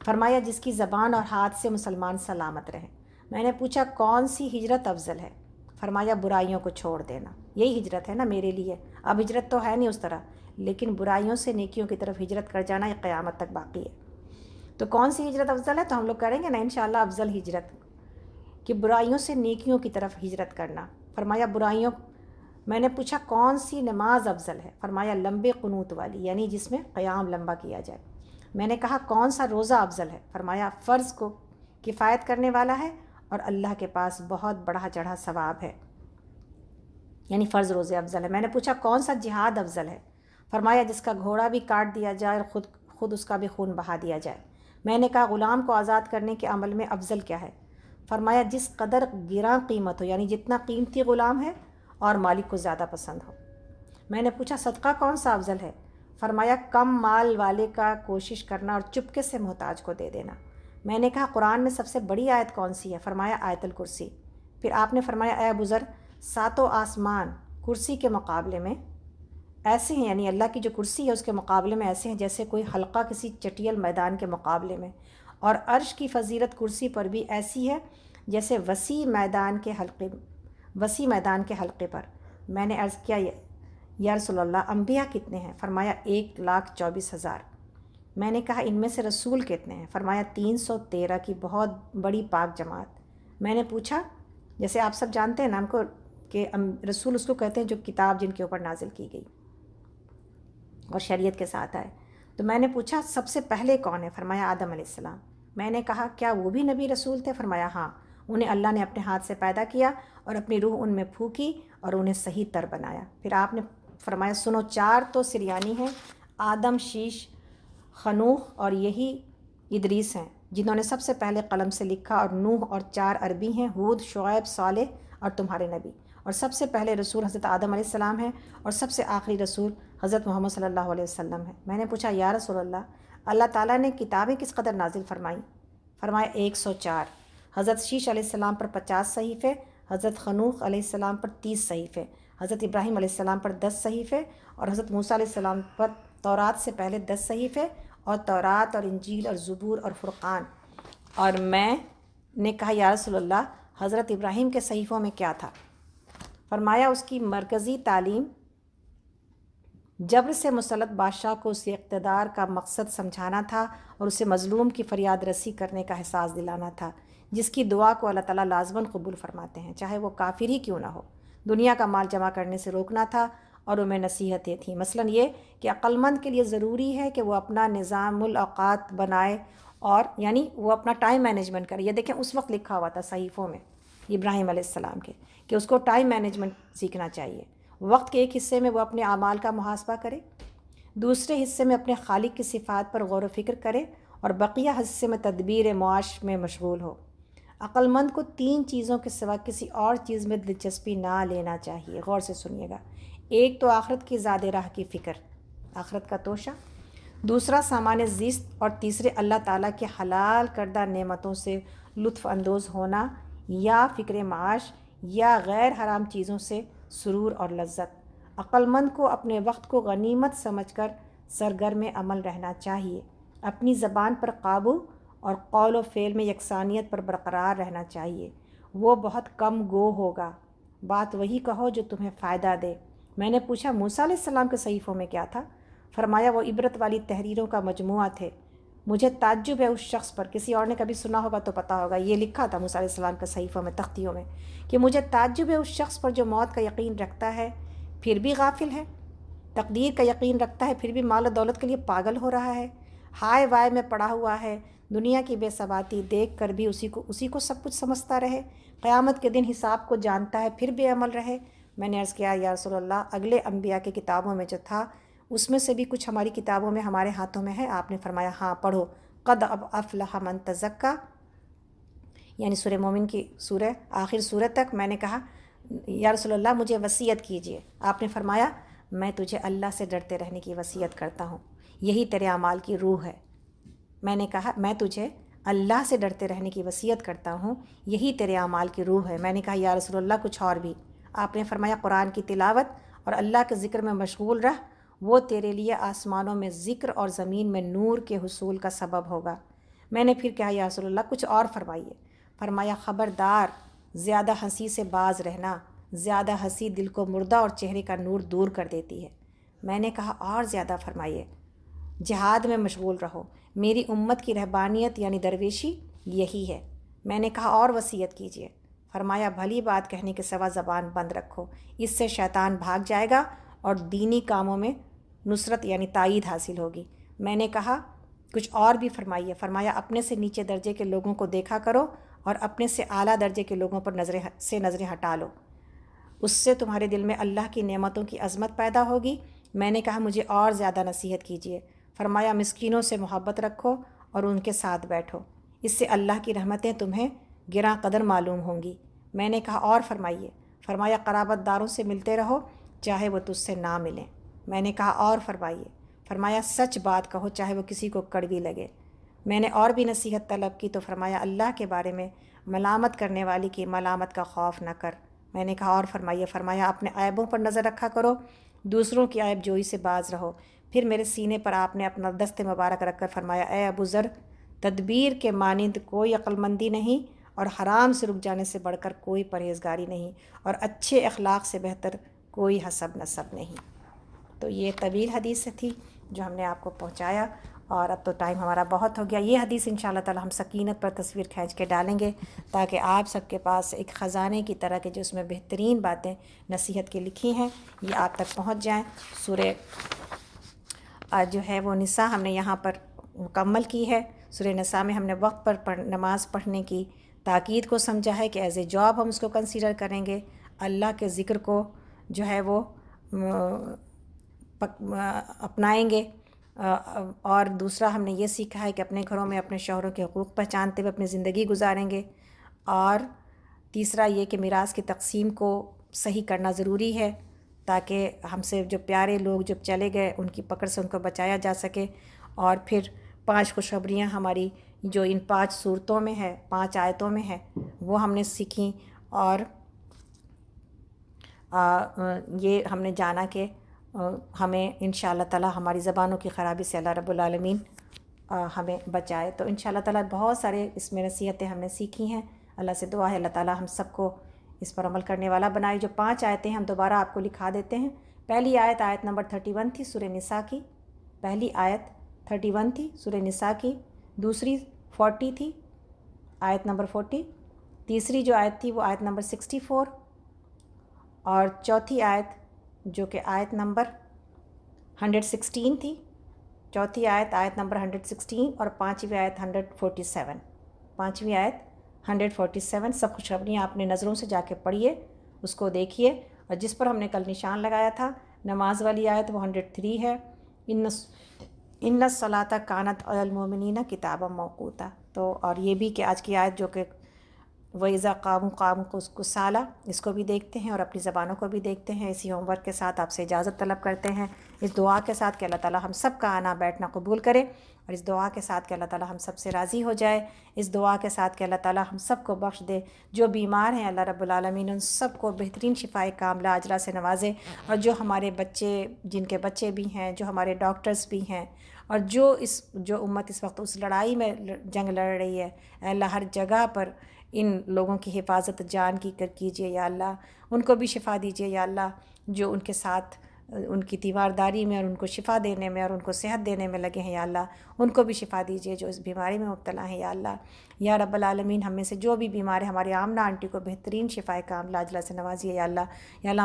فرمایا جس کی زبان اور ہاتھ سے مسلمان سلامت رہے۔ میں نے پوچھا کون سی ہجرت افضل ہے؟ فرمایا برائیوں کو چھوڑ دینا۔ یہی ہجرت ہے نا میرے لیے، اب ہجرت تو ہے نہیں اس طرح، لیکن برائیوں سے نیکیوں کی طرف ہجرت کر جانا یہ قیامت تک باقی ہے۔ تو کون سی ہجرت افضل ہے؟ تو ہم لوگ کریں گے نا انشاءاللہ افضل ہجرت، کہ برائیوں سے نیکیوں کی طرف ہجرت کرنا۔ فرمایا برائیوں، میں نے پوچھا کون سی نماز افضل ہے؟ فرمایا لمبے قنوت والی، یعنی جس میں قیام لمبا کیا جائے۔ میں نے کہا کون سا روزہ افضل ہے؟ فرمایا فرض کو کفایت کرنے والا ہے اور اللہ کے پاس بہت بڑا چڑھا ثواب ہے، یعنی فرض روزے افضل ہے۔ میں نے پوچھا کون سا جہاد افضل ہے؟ فرمایا جس کا گھوڑا بھی کاٹ دیا جائے اور خود اس کا بھی خون بہا دیا جائے۔ میں نے کہا غلام کو آزاد کرنے کے عمل میں افضل کیا ہے؟ فرمایا جس قدر گراں قیمت ہو، یعنی جتنا قیمتی غلام ہے اور مالک کو زیادہ پسند ہو۔ میں نے پوچھا صدقہ کون سا افضل ہے؟ فرمایا کم مال والے کا کوشش کرنا اور چپکے سے محتاج کو دے دینا۔ میں نے کہا قرآن میں سب سے بڑی آیت کون سی ہے؟ فرمایا آیت الکرسی۔ پھر آپ نے فرمایا اے ابو ذر، ساتوں آسمان کرسی کے مقابلے میں ایسے ہیں، یعنی اللہ کی جو کرسی ہے اس کے مقابلے میں ایسے ہیں جیسے کوئی حلقہ کسی چٹیل میدان کے مقابلے میں، اور عرش کی فضیلت کرسی پر بھی ایسی ہے جیسے وسیع میدان کے حلقے پر۔ میں نے عرض کیا یا رسول اللہ انبیاء کتنے ہیں؟ فرمایا 1,24,000۔ میں نے کہا ان میں سے رسول کتنے ہیں؟ فرمایا 313 کی بہت بڑی پاک جماعت۔ میں نے پوچھا جیسے آپ سب جانتے ہیں نا ہم کو کہ رسول اس کو کہتے ہیں جو کتاب جن کے اوپر نازل کی گئی اور شریعت کے ساتھ آئے، تو میں نے پوچھا سب سے پہلے کون ہے؟ فرمایا آدم علیہ السلام۔ میں نے کہا کیا وہ بھی نبی رسول تھے؟ فرمایا ہاں، انہیں اللہ نے اپنے ہاتھ سے پیدا کیا اور اپنی روح ان میں پھونکی اور انہیں صحیح تر بنایا۔ پھر آپ نے فرمایا سنو، 4 تو سریانی ہیں، آدم، شیش، خنوخ اور یہی ادریس ہیں جنہوں نے سب سے پہلے قلم سے لکھا، اور نوح، اور 4 عربی ہیں، ہود، شعیب، صالح اور تمہارے نبی، اور سب سے پہلے رسول حضرت آدم علیہ السلام ہیں، اور سب سے آخری رسول حضرت محمد صلی اللہ علیہ وسلم ہے۔ میں نے پوچھا یا رسول اللہ تعالیٰ نے کتابیں کس قدر نازل فرمائیں؟ فرمایا 104۔ حضرت شیش علیہ السلام پر 50 صحیفے، حضرت خنوخ علیہ السلام پر 30 صحیفے، حضرت ابراہیم علیہ السلام پر 10 صحیفے، اور حضرت موسیٰ علیہ السلام پر تورات سے پہلے 10 صحیفے، اور تورات اور انجیل اور زبور اور فرقان۔ اور میں نے کہا یا رسول اللہ حضرت ابراہیم کے صحیفوں میں کیا تھا؟ فرمایا اس کی مرکزی تعلیم جبر سے مسلط بادشاہ کو اس کے اقتدار کا مقصد سمجھانا تھا اور اسے مظلوم کی فریاد رسی کرنے کا احساس دلانا تھا، جس کی دعا کو اللہ تعالیٰ لازماً قبول فرماتے ہیں چاہے وہ کافر ہی کیوں نہ ہو۔ دنیا کا مال جمع کرنے سے روکنا تھا، اور انہیں نصیحتیں تھیں، مثلاً یہ کہ عقل مند کے لیے ضروری ہے کہ وہ اپنا نظام الاوقات بنائے، اور یعنی وہ اپنا ٹائم مینجمنٹ کرے۔ یہ دیکھیں اس وقت لکھا ہوا تھا صحیفوں میں ابراہیم علیہ السلام کے کہ اس کو ٹائم مینجمنٹ سیکھنا چاہیے۔ وقت کے ایک حصے میں وہ اپنے اعمال کا محاسبہ کرے، دوسرے حصے میں اپنے خالق کی صفات پر غور و فکر کرے، اور بقیہ حصے میں تدبیر معاش میں مشغول ہو۔ عقل مند کو 3 چیزوں کے سوا کسی اور چیز میں دلچسپی نہ لینا چاہیے۔ غور سے سنیے گا۔ ایک تو آخرت کی زیادہ راہ کی فکر، آخرت کا توشہ، دوسرا سامان زیست، اور تیسرے اللہ تعالیٰ کے حلال کردہ نعمتوں سے لطف اندوز ہونا یا فکر معاش یا غیر حرام چیزوں سے سرور اور لذت۔ عقل مند کو اپنے وقت کو غنیمت سمجھ کر سرگرم عمل رہنا چاہیے، اپنی زبان پر قابو اور قول و فعل میں یکسانیت پر برقرار رہنا چاہیے۔ وہ بہت کم گو ہوگا، بات وہی کہو جو تمہیں فائدہ دے۔ میں نے پوچھا موسیٰ علیہ السلام کے صحیفوں میں کیا تھا؟ فرمایا وہ عبرت والی تحریروں کا مجموعہ تھے۔ مجھے تعجب ہے اس شخص پر، کسی اور نے کبھی سنا ہوگا تو پتہ ہوگا، یہ لکھا تھا موسیٰ علیہ السلام کے صحیفوں میں، تختیوں میں، کہ مجھے تعجب ہے اس شخص پر جو موت کا یقین رکھتا ہے پھر بھی غافل ہے، تقدیر کا یقین رکھتا ہے پھر بھی مال و دولت کے لیے پاگل ہو رہا ہے، ہائے وائے میں پڑا ہوا ہے، دنیا کی بے ثباتی دیکھ کر بھی اسی کو سب کچھ سمجھتا رہے، قیامت کے دن حساب کو جانتا ہے پھر بے عمل رہے۔ میں نے عرض کیا یا رسول اللہ، اگلے انبیاء کی کتابوں میں جو تھا اس میں سے بھی کچھ ہماری کتابوں میں ہمارے ہاتھوں میں ہے؟ آپ نے فرمایا ہاں پڑھو، قد افلح من تزکا، یعنی سورہ مومن کی سورہ آخر سورہ تک۔ میں نے کہا یا رسول اللہ مجھے وصیت کیجئے۔ آپ نے فرمایا میں تجھے اللہ سے ڈرتے رہنے کی وصیت کرتا ہوں، یہی تیرے اعمال کی روح ہے۔ میں نے کہا میں تجھے اللہ سے ڈرتے رہنے کی وصیت کرتا ہوں، یہی تیرے اعمال کی روح ہے۔ میں نے کہا یا رسول اللہ کچھ اور بھی؟ آپ نے فرمایا قرآن کی تلاوت اور اللہ کے ذکر میں مشغول رہ، وہ تیرے لیے آسمانوں میں ذکر اور زمین میں نور کے حصول کا سبب ہوگا۔ میں نے پھر کہا یا رسول اللہ کچھ اور فرمائیے۔ فرمایا خبردار، زیادہ ہنسی سے باز رہنا، زیادہ ہنسی دل کو مردہ اور چہرے کا نور دور کر دیتی ہے۔ میں نے کہا اور زیادہ فرمائیے۔ جہاد میں مشغول رہو، میری امت کی رہبانیت یعنی درویشی یہی ہے۔ میں نے کہا اور وصیت کیجیے۔ فرمایا بھلی بات کہنے کے سوا زبان بند رکھو، اس سے شیطان بھاگ جائے گا اور دینی کاموں میں نصرت یعنی تائید حاصل ہوگی۔ میں نے کہا کچھ اور بھی فرمائیے۔ فرمایا اپنے سے نیچے درجے کے لوگوں کو دیکھا کرو اور اپنے سے اعلیٰ درجے کے لوگوں پر نظریں ہٹا لو، اس سے تمہارے دل میں اللہ کی نعمتوں کی عظمت پیدا ہوگی۔ میں نے کہا مجھے اور زیادہ نصیحت کیجیے۔ فرمایا مسکینوں سے محبت رکھو اور ان کے ساتھ بیٹھو، اس سے اللہ کی رحمتیں تمہیں گراں قدر معلوم ہوں گی۔ میں نے کہا اور فرمائیے۔ فرمایا قرابت داروں سے ملتے رہو چاہے وہ تجھ سے نہ ملیں۔ میں نے کہا اور فرمائیے۔ فرمایا سچ بات کہو چاہے وہ کسی کو کڑوی لگے۔ میں نے اور بھی نصیحت طلب کی تو فرمایا اللہ کے بارے میں ملامت کرنے والی کی ملامت کا خوف نہ کر۔ میں نے کہا اور فرمائیے۔ فرمایا اپنے عیبوں پر نظر رکھا کرو، دوسروں کی عیب جوئی سے باز رہو۔ پھر میرے سینے پر آپ نے اپنا دست مبارک رکھ کر فرمایا اے ابو ذر، تدبیر کے مانند کوئی عقل مندی نہیں اور حرام سے رک جانے سے بڑھ کر کوئی پرہیزگاری نہیں اور اچھے اخلاق سے بہتر کوئی حسب نسب نہیں۔ تو یہ طویل حدیث تھی جو ہم نے آپ کو پہنچایا، اور اب تو ٹائم ہمارا بہت ہو گیا۔ یہ حدیث انشاءاللہ تعالی ہم سکینت پر تصویر کھینچ کے ڈالیں گے تاکہ آپ سب کے پاس ایک خزانے کی طرح کے جو اس میں بہترین باتیں نصیحت کی لکھی ہیں یہ آپ تک پہنچ جائیں۔ سورہ جو ہے وہ نساء ہم نے یہاں پر مکمل کی ہے۔ سورہ نساء میں ہم نے وقت پر نماز پڑھنے کی تاکید کو سمجھا ہے کہ ایز اے جاب ہم اس کو کنسیڈر کریں گے، اللہ کے ذکر کو جو ہے وہ اپنائیں گے، اور دوسرا ہم نے یہ سیکھا ہے کہ اپنے گھروں میں اپنے شوہروں کے حقوق پہچانتے ہوئے اپنی زندگی گزاریں گے، اور تیسرا یہ کہ میراث کی تقسیم کو صحیح کرنا ضروری ہے تاکہ ہم سے جو پیارے لوگ جب چلے گئے ان کی پکڑ سے ان کو بچایا جا سکے۔ اور پھر 5 خوشخبریاں ہماری جو ان 5 صورتوں میں ہے، 5 آیتوں میں ہے، وہ ہم نے سیکھیں، اور یہ ہم نے جانا کہ ہمیں انشاءاللہ تعالی ہماری زبانوں کی خرابی سے اللہ رب العالمین ہمیں بچائے۔ تو انشاءاللہ تعالی بہت سارے اس میں نصیحتیں ہم نے سیکھی ہیں۔ اللہ سے دعا ہے اللہ تعالی ہم سب کو اس پر عمل کرنے والا بنائے۔ جو 5 آیتیں ہم دوبارہ آپ کو لکھا دیتے ہیں۔ پہلی آیت نمبر 31 تھی سورہ نساء کی، پہلی آیت 31 تھی سورہ نساء کی، دوسری 40 تھی آیت نمبر 40، تیسری جو آیت تھی وہ آیت نمبر 64، اور چوتھی آیت جو کہ آیت نمبر 116 تھی، چوتھی آیت نمبر 116، اور پانچویں آیت 147، پانچویں آیت 147۔ سب خوشخبریاں اپنے نظروں سے جا کے پڑھیے، اس کو دیکھیے، اور جس پر ہم نے کل نشان لگایا تھا نماز والی آیت وہ 103 ہے، ان الصلاۃ کانت علی المؤمنین کتابا موقوتا۔ تو اور یہ بھی کہ آج کی آیت جو کہ وَإِذَا قَامُوا كُسَالَىٰ، اس کو بھی دیکھتے ہیں اور اپنی زبانوں کو بھی دیکھتے ہیں۔ اسی ہوم ورک کے ساتھ آپ سے اجازت طلب کرتے ہیں، اس دعا کے ساتھ کہ اللہ تعالیٰ ہم سب کا آنا بیٹھنا قبول کرے، اور اس دعا کے ساتھ کہ اللہ تعالیٰ ہم سب سے راضی ہو جائے، اس دعا کے ساتھ کہ اللہ تعالیٰ ہم سب کو بخش دے، جو بیمار ہیں اللہ رب العالمین ان سب کو بہترین شفائے کاملہ عاجلہ سے نوازے، اور جو ہمارے بچے، جن کے بچے بھی ہیں، جو ہمارے ڈاکٹرز بھی ہیں، اور جو امت اس وقت اس لڑائی میں جنگ لڑ رہی ہے، اے اللہ ہر جگہ پر ان لوگوں کی حفاظت جان کی کیجیے یا اللہ، ان کو بھی شفا دیجیے یا اللہ، جو ان کے ساتھ ان کی تیوارداری میں اور ان کو شفا دینے میں اور ان کو صحت دینے میں لگے ہیں یا اللہ، ان کو بھی شفا دیجیے جو اس بیماری میں مبتلا ہیں یا اللہ۔ یا رب العالمین ہم میں سے جو بھی بیمار ہے، ہماری آمنہ آنٹی کو بہترین شفائے کاملہ عاجلہ سے نوازیے یا اللہ، یا اللہ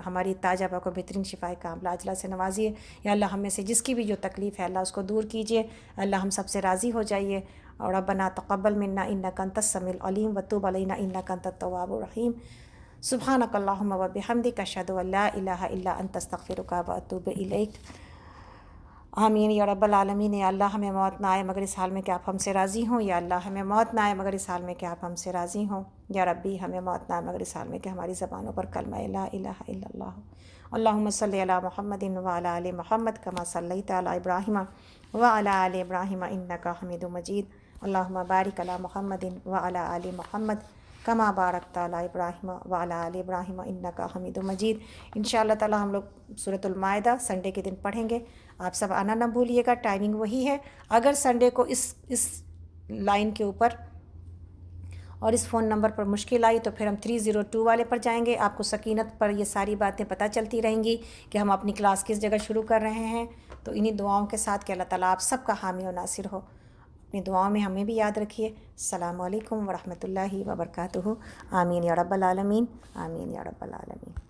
ہماری تاج آپا کو بہترین شفائے کاملہ عاجلہ سے نوازیے یا اللہ، ہم میں سے جس کی بھی جو تکلیف ہے اللہ اس کو دور کیجیے، اللہ ہم سب سے راضی ہو جائیے۔ اور ربنا تقبل منا انک انت السمیع العلیم وتوب علینا انک انت التواب الرحیم۔ سبحانک اللہم و بحمدک اشہد ان لا الہ الا انت استغفرک و اتوب الیک۔ آمین یا رب العالمین۔ یا اللہ ہمیں موت نہ آئے مگر اس حال میں کہ آپ ہم سے راضی ہوں، یا اللہ ہمیں موت نہ آئے مگر اس حال میں کہ آپ ہم سے راضی ہوں، یا ربی ہمیں موت نہ آئے مگر اس حال میں کہ ہماری زبانوں پر کلمہ لا الہ الا اللہ۔ اللہم صلی علی محمد وعلی آل محمد کما صلیت علی ابراہیم وعلی آل ابراہیم انک حمید مجید۔ اللہم بارک علی محمد وعلی آل محمد کما بارکت علی ابراہیم وعلی آل ابراہیم انک حمید مجید۔ انشاءاللہ تعالی ہم لوگ سورۃ المائدہ سنڈے کے دن پڑھیں گے، آپ سب آنا نہ بھولیے گا، ٹائمنگ وہی ہے۔ اگر سنڈے کو اس لائن کے اوپر اور اس فون نمبر پر مشکل آئی تو پھر ہم 302 والے پر جائیں گے، آپ کو سکینت پر یہ ساری باتیں پتہ چلتی رہیں گی کہ ہم اپنی کلاس کس جگہ شروع کر رہے ہیں۔ تو انہی دعاؤں کے ساتھ کہ اللہ تعالیٰ آپ سب کا حامی و ناصر ہو، اپنی دعاؤں میں ہمیں بھی یاد رکھیے۔ السلام علیکم ورحمۃ اللہ وبرکاتہ۔ آمین یا رب العالمین، آمین یا رب العالمین۔